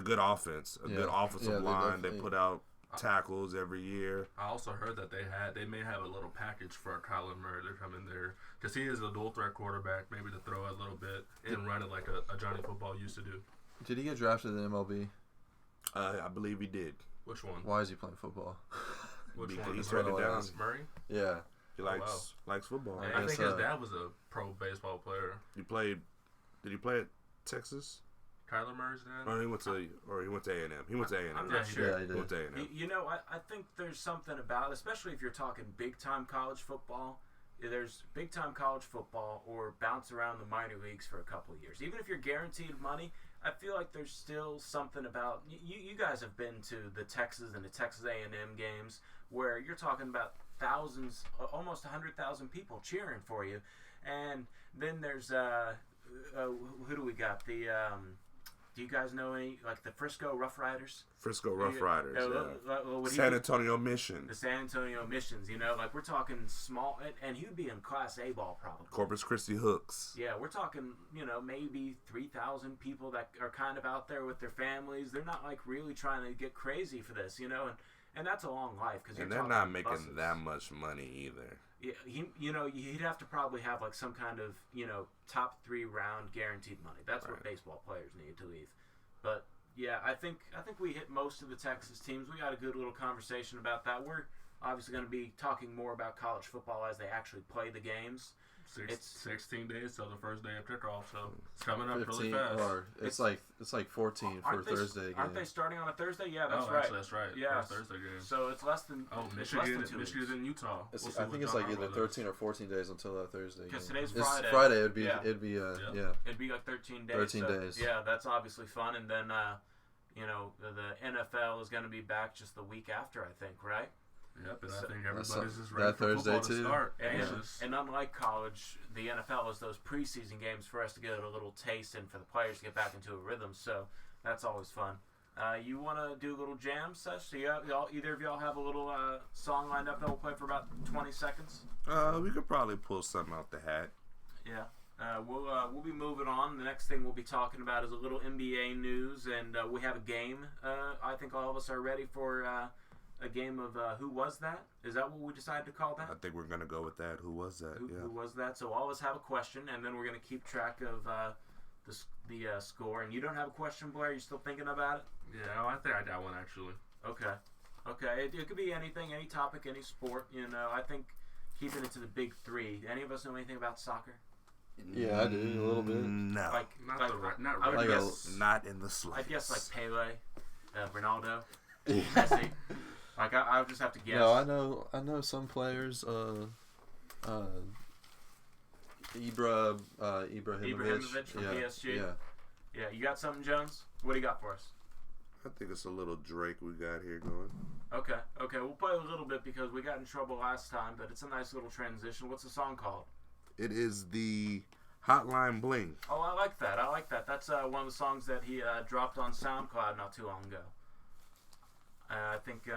good offense, good offensive line. They put out tackles every year. I also heard that they may have a little package for Kyler Murray to come in there because he is a dual threat quarterback, maybe to throw it a little bit and run it like a Johnny Football used to do. Did he get drafted in the MLB? I believe he did. Which one? Why is he playing football? Which Because one? he's The turned it down. Murray? Yeah. He likes football. I think guess, his dad was a pro baseball player. Did he play at Texas? Kyler Murray's dad? Or he went to A&M. He went to A&M. I'm not sure. Yeah, he He went did. to A&M. You know, I think there's something about, especially if you're talking big-time college football, there's big-time college football or bounce around the minor leagues for a couple of years. Even if you're guaranteed money, I feel like there's still something about, you guys have been to the Texas and the Texas A&M games where you're talking about thousands, almost 100,000 people cheering for you. And then there's, who do we got? Do you guys know any, like the Frisco Rough Riders? Frisco Rough Riders, yeah. Would he San be- Antonio Mission. The San Antonio Missions, like we're talking small, and he would be in Class A ball probably. Corpus Christi Hooks. Yeah, we're talking, maybe 3,000 people that are kind of out there with their families. They're not like really trying to get crazy for this, and that's a long life because And they're not making that much money either. Yeah, he'd have to probably have like some kind of top 3 round guaranteed money. That's what baseball players need to leave. But yeah, I think we hit most of the Texas teams. We got a good little conversation about that. We're obviously going to be talking more about college football as they actually play the games. It's 16 days till the first day of kickoff, so it's coming up really 15, fast. or it's like 14 for Thursday game. Aren't they starting on a Thursday? Yeah, that's right. Actually, that's right. Yeah, First Thursday game. So it's less than Michigan and Utah. I We'll see think what it's John like either Harbaugh 13 or 14 days until that Thursday game. Because today's It's Friday. Friday. It'd be Yeah. yeah. It'd be like 13 days. 13 so, days. Yeah, that's obviously fun. And then, the NFL is going to be back just the week after, I think, right? Yep, and So- I think everybody's just that ready for Thursday football too. to start. And, Anxious. and unlike college, the NFL is those preseason games for us to get a little taste and for the players to get back into a rhythm. So that's always fun. You want to do a little jam sesh? So either of y'all have a little song lined up that we'll play for about 20 seconds? We could probably pull something out the hat. Yeah. We'll be moving on. The next thing we'll be talking about is a little NBA news, and we have a game. I think all of us are ready for a game of Who Was That? Is that what we decided to call that? I think we're going to go with that. Who was that? Who was that? So all of us have a question, and then we're going to keep track of the score. And you don't have a question, Blair? You still thinking about it? Yeah, I think I got one actually. Okay. It could be anything, any topic, any sport. I think keeping it to the big 3. Any of us know anything about soccer? Yeah, I do a little bit. No. Not I would really. guess, Not in the I slightest. guess like Pele, Ronaldo, Messi. Like I would just have to guess. No, I know some players. Ibrahimovic. Ibrahimovic from PSG. Yeah. Yeah, you got something, Jones? What do you got for us? I think it's a little Drake we got here going. Okay, we'll play a little bit because we got in trouble last time, but it's a nice little transition. What's the song called? It is the Hotline Bling. Oh, I like that. That's one of the songs that he dropped on SoundCloud not too long ago. I think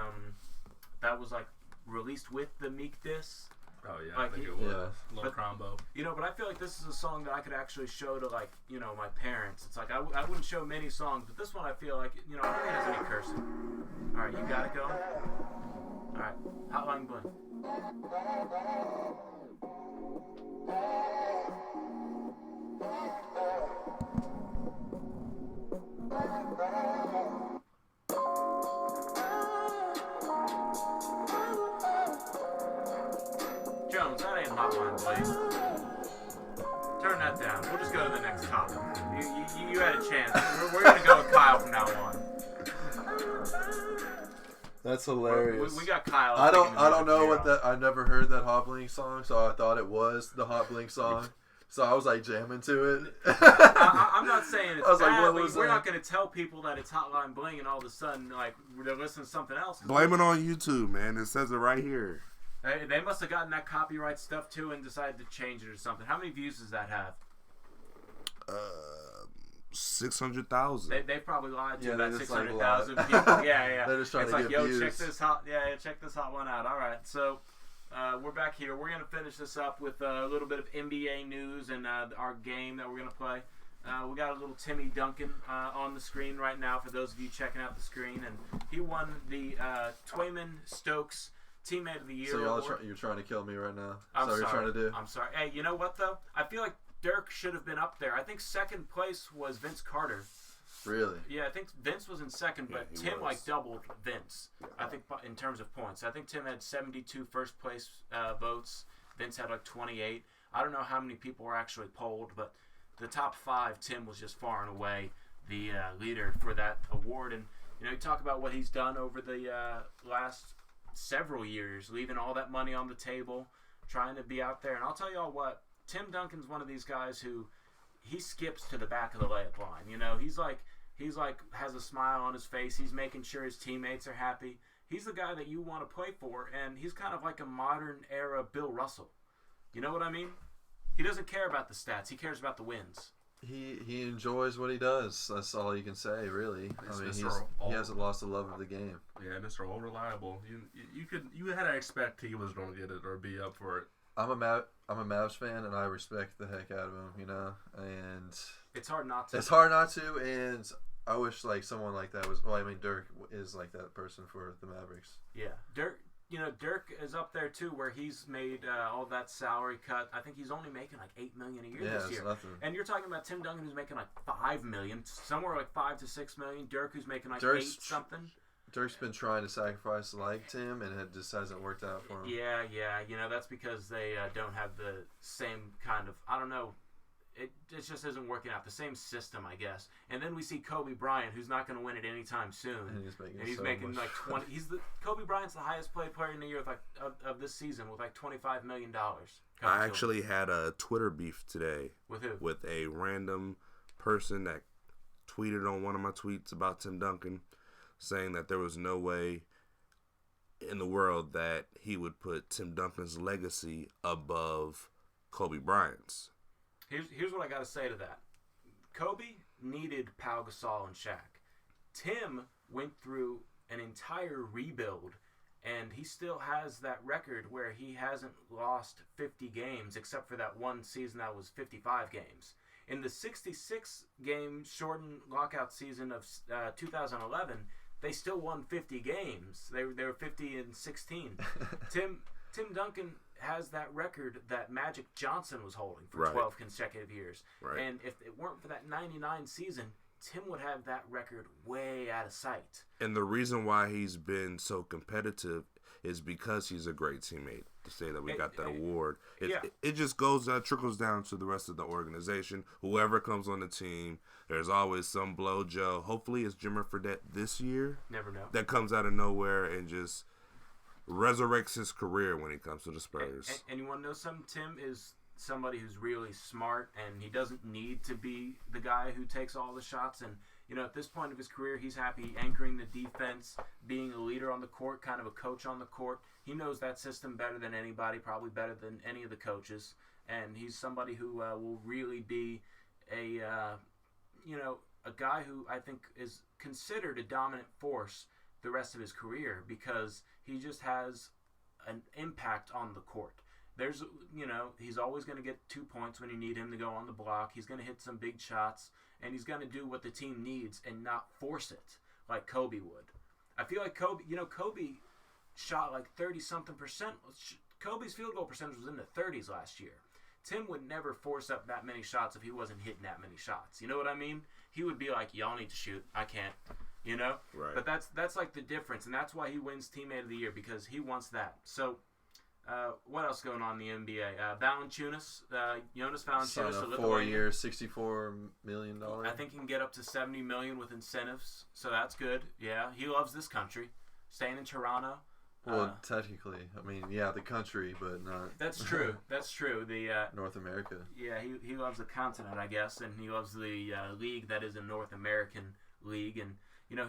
that was like released with the Meek diss. Oh yeah, Like I think he- it was. Yeah. Little combo. But I feel like this is a song that I could actually show to my parents. It's like I wouldn't show many songs, but this one I feel like I don't think it has any cursing. All right, you got it going. All right, Hotline Bling. Jones, that ain't Hotline Bling. Turn that down. We'll just go to the next topic. You had a chance. We're going to go with Kyle from now on. That's hilarious. We got Kyle. I picking the don't know music what here. that. I never heard that Hot Blink song, so I thought it was the Hot Blink song. So I was like jamming to it. I'm not saying it's I was like, bad, what but was we're that? not going to tell people that it's Hotline Bling and all of a sudden they're listening to something else. Blame it on YouTube, man. It says it right here. They must have gotten that copyright stuff too and decided to change it or something. How many views does that have? 600,000. They probably lied to Yeah, about they just, like, 600,000 lie. people. Yeah. They're just trying it's to like, get yo, views. check this hot one out. All right, so we're back here. We're gonna finish this up with a little bit of NBA news and our game that we're gonna play. We got a little Timmy Duncan on the screen right now for those of you checking out the screen, and he won the Twayman Stokes Teammate of the Year. So y'all award. you're trying to kill me right now. I'm That's what sorry. you're trying to do. I'm sorry. Hey, you know what though? I feel like Dirk should have been up there. I think second place was Vince Carter. Really? Yeah, I think Vince was in second, but Yeah, he Tim was. doubled Vince. I think in terms of points. I think Tim had 72 first place votes. Vince had 28. I don't know how many people were actually polled, but the top 5, Tim was just far and away the leader for that award. And you talk about what he's done over the last several years, leaving all that money on the table, trying to be out there. And I'll tell y'all what, Tim Duncan's one of these guys who he skips to the back of the layup line. He's like has a smile on his face. He's making sure his teammates are happy. He's the guy that you want to play for, and he's kind of like a modern era Bill Russell. You know what I mean? He doesn't care about the stats. He cares about the wins. He enjoys what he does. That's all you can say, really. I mean, he hasn't lost the love of the game. Yeah, Mr. All Reliable. You had to expect he was going to get it or be up for it. I'm a Mavs fan, and I respect the heck out of him. And it's hard not to. It's hard not to, and I wish someone like that was. Well, I mean, Dirk is like that person for the Mavericks. Yeah, Dirk is up there too, where he's made all that salary cut. I think he's only making $8 million a year this year. Nothing. And you're talking about Tim Duncan, who's making $5 million, somewhere $5 to $6 million. Dirk, who's making Dirk's 8 something. Dirk's been trying to sacrifice like Tim, and it just hasn't worked out for him. Yeah. That's because they don't have the same kind of, I don't know, it just isn't working out. The same system, I guess. And then we see Kobe Bryant, who's not going to win it anytime soon. And he's making like 20. Kobe Bryant's the highest paid player in the year of this season with $25 million. I actually had a Twitter beef today. With who? With a random person that tweeted on one of my tweets about Tim Duncan, saying that there was no way in the world that he would put Tim Duncan's legacy above Kobe Bryant's. Here's what I got to say to that. Kobe needed Pau Gasol and Shaq. Tim went through an entire rebuild, and he still has that record where he hasn't lost 50 games, except for that one season that was 55 games. In the 66-game shortened lockout season of 2011, they still won 50 games. They were 50-16. Tim Duncan has that record that Magic Johnson was holding for 12 consecutive years. Right. And if it weren't for that 99 season, Tim would have that record way out of sight. And the reason why he's been so competitive is because he's a great teammate. To say that we got that award, it just trickles down to the rest of the organization. Whoever comes on the team, there's always some blow-Joe. Hopefully it's Jimmer Fredette this year. Never know. That comes out of nowhere and just resurrects his career when he comes to the Spurs. And you want to know something? Tim is somebody who's really smart, and he doesn't need to be the guy who takes all the shots. And at this point of his career, he's happy anchoring the defense, being a leader on the court, kind of a coach on the court. He knows that system better than anybody, probably better than any of the coaches. And he's somebody who will really be a guy who I think is considered a dominant force the rest of his career, because he just has an impact on the court. He's always going to get 2 points when you need him to go on the block. He's going to hit some big shots, and he's going to do what the team needs and not force it like Kobe would. I feel like Kobe shot 30-something%. Kobe's field goal percentage was in the 30s last year. Tim would never force up that many shots if he wasn't hitting that many shots. You know what I mean? He would be like, y'all need to shoot. I can't. Right. But that's the difference, and that's why he wins Teammate of the Year, because he wants that. So, what else going on in the NBA? Jonas Valanciunas, 4 years, $64 million. I think he can get up to $70 million with incentives, so that's good. Yeah, he loves this country, staying in Toronto. Well, technically, I mean, the country, but not. That's true. That's true. The North America. Yeah, he loves the continent, I guess, and he loves the league that is a North American league, and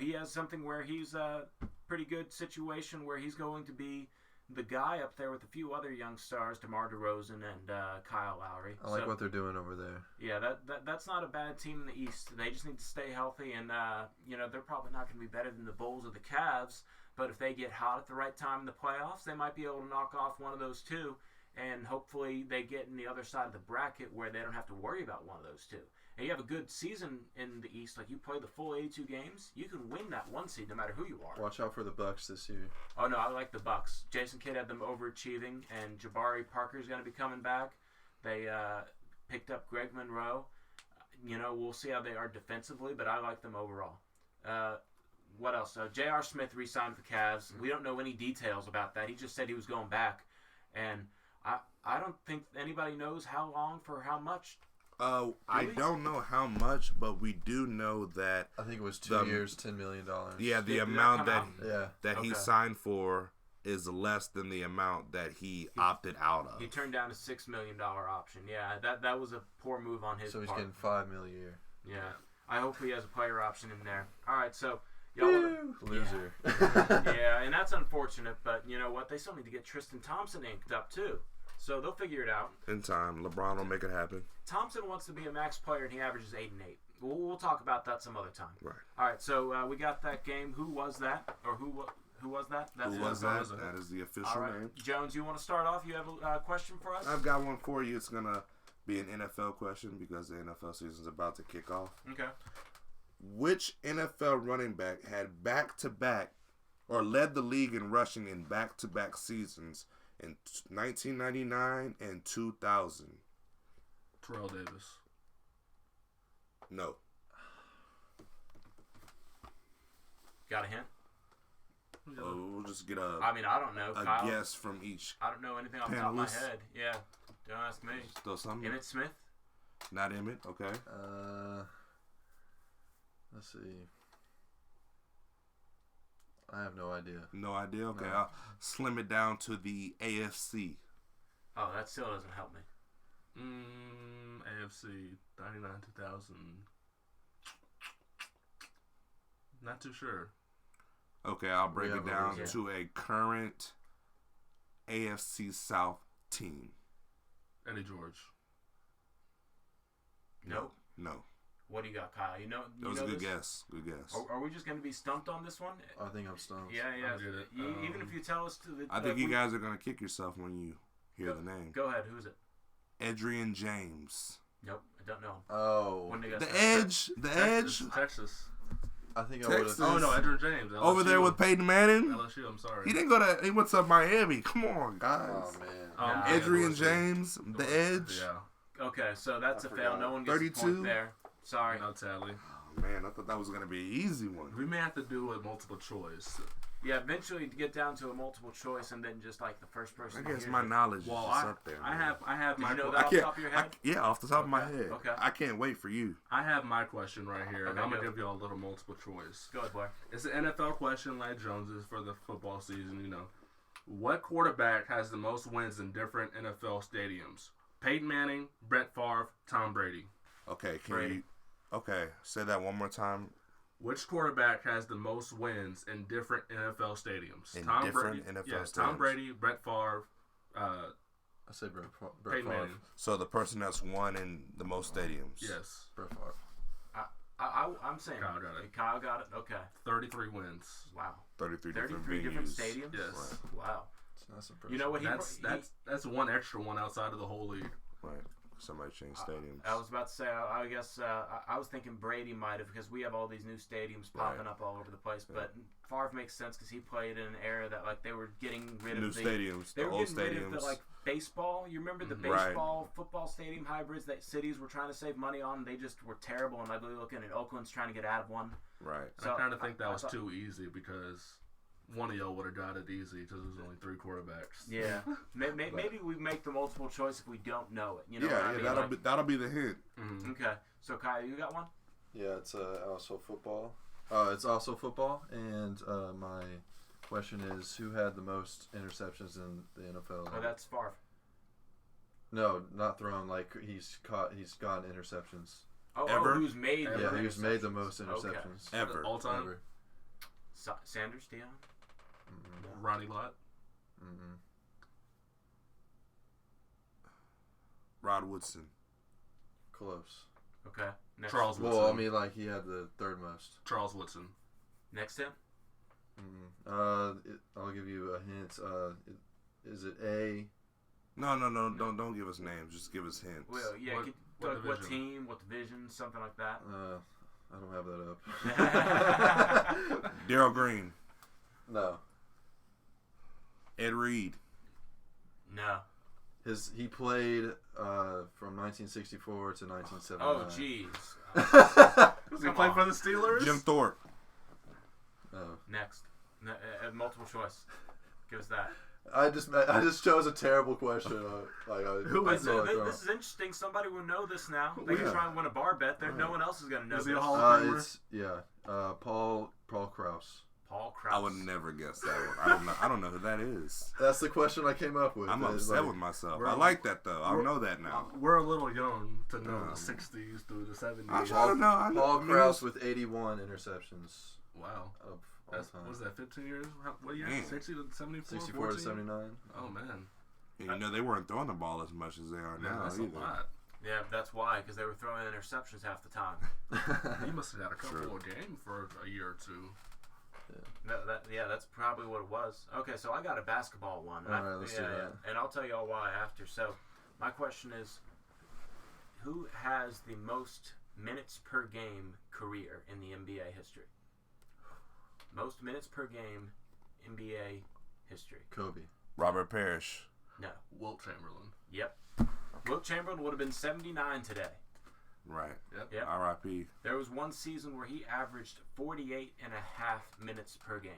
he has something where he's a pretty good situation where he's going to be the guy up there with a few other young stars, DeMar DeRozan and Kyle Lowry. I like what they're doing over there. Yeah, that's not a bad team in the East. They just need to stay healthy, and they're probably not going to be better than the Bulls or the Cavs. But if they get hot at the right time in the playoffs, they might be able to knock off one of those two, and hopefully they get in the other side of the bracket where they don't have to worry about one of those two. And you have a good season in the East, like you play the full 82 games, you can win that one seed no matter who you are. Watch out for the Bucks this year. Oh no, I like the Bucks. Jason Kidd had them overachieving, and Jabari Parker's going to be coming back. They picked up Greg Monroe. we'll see how they are defensively, but I like them overall. What else? J.R. Smith re-signed with the Cavs. We don't know any details about that. He just said he was going back, and I don't think anybody knows how long for how much. I don't know how much, but we do know that I think it was 2 years, $10 million. yeah, the Did amount that that he Okay. signed for is less than the amount that he opted out of. He turned down a $6 million option. Yeah, that was a poor move on his So he's part. getting $5 million a year. Yeah, I hope he has a player option in there. All right, so y'all. Loser. Yeah, and that's unfortunate, but you know what? They still need to get Tristan Thompson inked up too. So they'll figure it out. In time, LeBron will make it happen. Thompson wants to be a max player, and he averages 8 and 8. We'll talk about that some other time. Right. All right. So we got that game. Who was that? Or who was that? That's Who it. was that? That is the official All right. name. Jones, you want to start off? You have a question for us? I've got one for you. It's gonna be an NFL question because the NFL season is about to kick off. Okay. Which NFL running back had back-to-back or led the league in rushing in back-to-back seasons in 1999 and 2000? Terrell Davis. No. Got a hint? We'll just get a I mean, I don't know. Kyle, guess from each. I don't know anything off the top of my panelist. head. Yeah. Don't ask me. Still something? Emmitt Smith? Not Emmett. Okay. Let's see. I have no idea. No idea. Okay. No. I'll slim it down to the AFC. Oh, that still doesn't help me. AFC 99 2000. Not too sure. Okay, I'll break We it have a down loser. to a current AFC South team. Eddie George. Nope. No. What do you got, Kyle? You know That was a good this? guess. Good guess. Are we just going to be stumped on this one? I think I'm stumped. Yeah. I get it. Even if you tell us to the. I think you guys are going to kick yourself when you hear the name. Go ahead. Who's it? Adrian James. Nope. I don't know. Oh. When did you guys The say? Edge. The Edge. Texas. I think I would Texas. have. Oh no, Edgerrin James. LSU. Over there with Peyton Manning. LSU. I'm sorry. He didn't go to. He went to Miami. Come on, guys. Oh, man. Nah. Adrian LSU. James. The Edge. Yeah. Okay, so that's I a fail. forgot. No one gets a 32? point there. Sorry. No tally. Oh, man, I thought that was going to be an easy one. We may have to do a multiple choice. Yeah, eventually to get down to a multiple choice and then just like the first person. I to guess hear my it. knowledge is Well, just up there. I man. have Did my you know que- that I off the can't. top of your head? yeah, off the top of my Okay, head. okay. I can't wait for you. I have my question right here, and Okay, I'm gonna go. give you all a little multiple choice. Go ahead, Blair. It's an NFL question, like Jones's for the football season. You know, what quarterback has the most wins in different NFL stadiums? Peyton Manning, Brett Favre, Tom Brady. Okay, can Brady. you? Okay, say that one more time. Which quarterback has the most wins in different NFL stadiums? In Tom different Brady, NFL yeah, stadiums. Tom Brady, Brett Favre, I say Brett Peyton Favre. Manning. So the person that's won in the most stadiums. Yes, Brett Favre. I'm saying. Kyle got it. Kyle got it. Okay. 33 wins. Wow. 33 33 different different venues. stadiums. Yes. Wow. That's impressive. You know what? That's one extra one outside of the whole league. Right. Somebody changed stadiums. I was about to say. I guess I was thinking Brady might have because we have all these new stadiums popping Right. up all over the place. But Favre makes sense because he played in an era that like they were getting rid New of the stadiums, They the were old getting rid of stadiums. the like baseball. You remember the Right. baseball football stadium hybrids that cities were trying to save money on? They just were terrible and ugly looking. And Oakland's trying to get out of one. Right. So, I kind of think that I was thought- too easy because one of y'all would have got it easy because there was only 3 quarterbacks. Yeah, maybe we make the multiple choice if we don't know it. You know what I mean? that'll Like- be the hint. Mhm. Okay, so Kyle, you got one? Yeah, it's also football. It's also football, and my question is, who had the most interceptions in the NFL? Oh, that's Favre. No, not thrown. Like he's gotten interceptions. Ever? Who's made? Ever. the Yeah, most who's made the interceptions. most Okay. interceptions Ever. All time. ever. Sanders, Dion. Ronnie Lott. Mm-mm. Rod Woodson. Close. Okay. Next. Charles Woodson. Well, I mean, like he had the third most. Charles Woodson. Next him. Mm-mm. I'll give you a hint. Is it A? No. Don't give us names. Just give us hints. Well, yeah. What What division? team? What division? Something like that. I don't have that up. Daryl Green. No. Ed Reed. No. He played from 1964 to 1979. Oh, jeez. Does he play for the Steelers? Jim Thorpe. Oh. Next. Multiple choice. Give us that. I just chose a terrible question. Who is it? This is interesting. Somebody will know this now. They can try and win a bar bet. No one else is going to know Is this. he a Hall of Famer? Paul Krause. Paul Krause. I would never guess that one. I don't know who that is. That's the question I came up with. I'm It's upset like, with myself. I like that though. I know that now. We're a little young to know the 60s through the 70s. I don't know. Paul Krause with 81 interceptions. Wow. Of all That's, time. what was that, 15 years? What year? Man. 60 to 74? 64 14? to 79. Oh, man. And you know they weren't throwing the ball as much as they are Man, now that's either. a lot. Yeah, that's why, because they were throwing interceptions half the time. He must have had a couple True. of games for a year or two. That's probably what it was. Okay, so I got a basketball one. All right, let's do that. And I'll tell you all why after. So, my question is, who has the most minutes per game career in the NBA history? Most minutes per game, NBA history. Kobe. Robert Parrish. No. Wilt Chamberlain. Yep. Wilt Chamberlain would have been 79 today. Right. Yep. R.I.P. There was one season where he averaged 48 and a half minutes per game.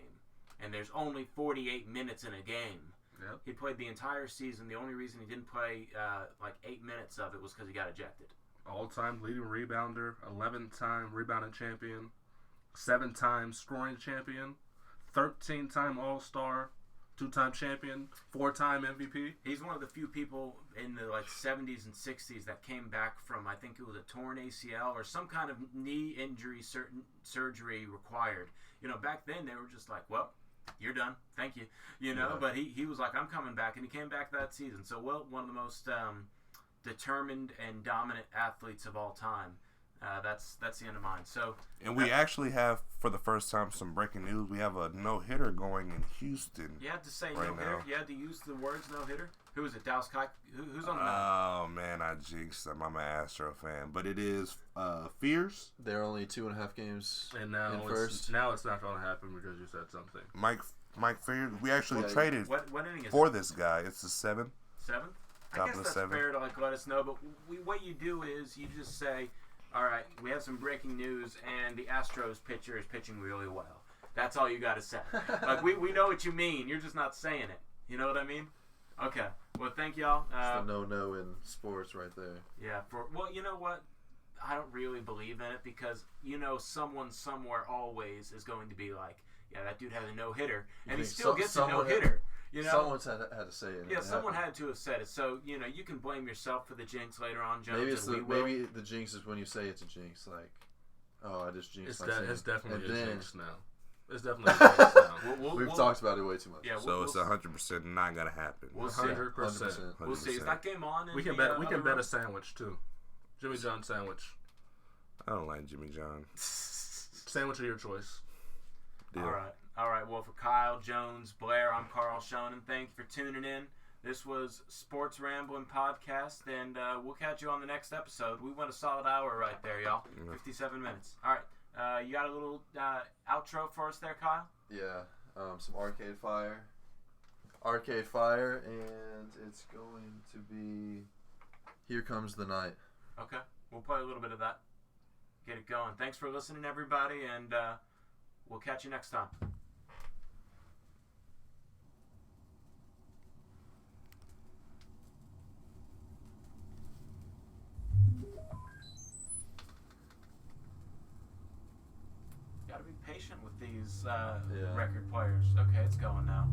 And there's only 48 minutes in a game. Yep. He played the entire season. The only reason he didn't play like 8 minutes of it was because he got ejected. All-time leading rebounder, 11-time rebounding champion, 7-time scoring champion, 13-time All-Star, 2-time champion, 4-time MVP. He's one of the few people in the 70s and 60s that came back from, I think it was a torn ACL or some kind of knee injury surgery required. Back then they were just like, well, you're done. Thank you. But he was like, I'm coming back. And he came back that season. So, one of the most determined and dominant athletes of all time. That's the end of mine. So, And we actually have, for the first time, some breaking news. We have a no-hitter going in Houston. you had to say right no-hitter. now. You had to use the words no-hitter. Who is it? Dallas Keuchel? Who's on the Oh, man, I jinxed them. I'm an Astro fan. But it is Fears. They're only 2.5 games And now in it's first. now it's not going to happen because you said something. Mike Fears. We actually Yeah, traded What inning is for it? this guy. It's the 7th. 7? I Top guess of the that's 7th. fair to let us know. But what you do is you just say, all right, we have some breaking news, and the Astros pitcher is pitching really well. That's all you got to say. We know what you mean. You're just not saying it. You know what I mean? Okay. Well, thank y'all. It's the no in sports right there. Yeah. You know what? I don't really believe in it because someone somewhere always is going to be like, yeah, that dude had a no-hitter, and he think still gets a no-hitter. Someone's had to say it. Yeah, It someone happened. had to have said it. So, you can blame yourself for the jinx later on, Jones. Maybe it's and maybe the jinx is when you say it's a jinx. Like, oh, I just jinxed my team. It's definitely And a then- jinx now. It's definitely a jinx now. We've talked about it way too much. Yeah, So it's 100% not going to happen. We'll see. 100%. We'll see. Is that game on? We can bet. We can bet a sandwich too. Jimmy John sandwich. I don't like Jimmy John. Sandwich of your choice. Deal. All right. Well, for Kyle, Jones, Blair, I'm Carl Schoen. Thank you for tuning in. This was Sports Rambling Podcast, and we'll catch you on the next episode. We went a solid hour right there, y'all. 57 minutes. All right. You got a little outro for us there, Kyle? Yeah. Some Arcade Fire, and it's going to be Here Comes the Night. Okay. We'll play a little bit of that. Get it going. Thanks for listening, everybody, and we'll catch you next time. Gotta be patient with these record players. Okay, it's going now.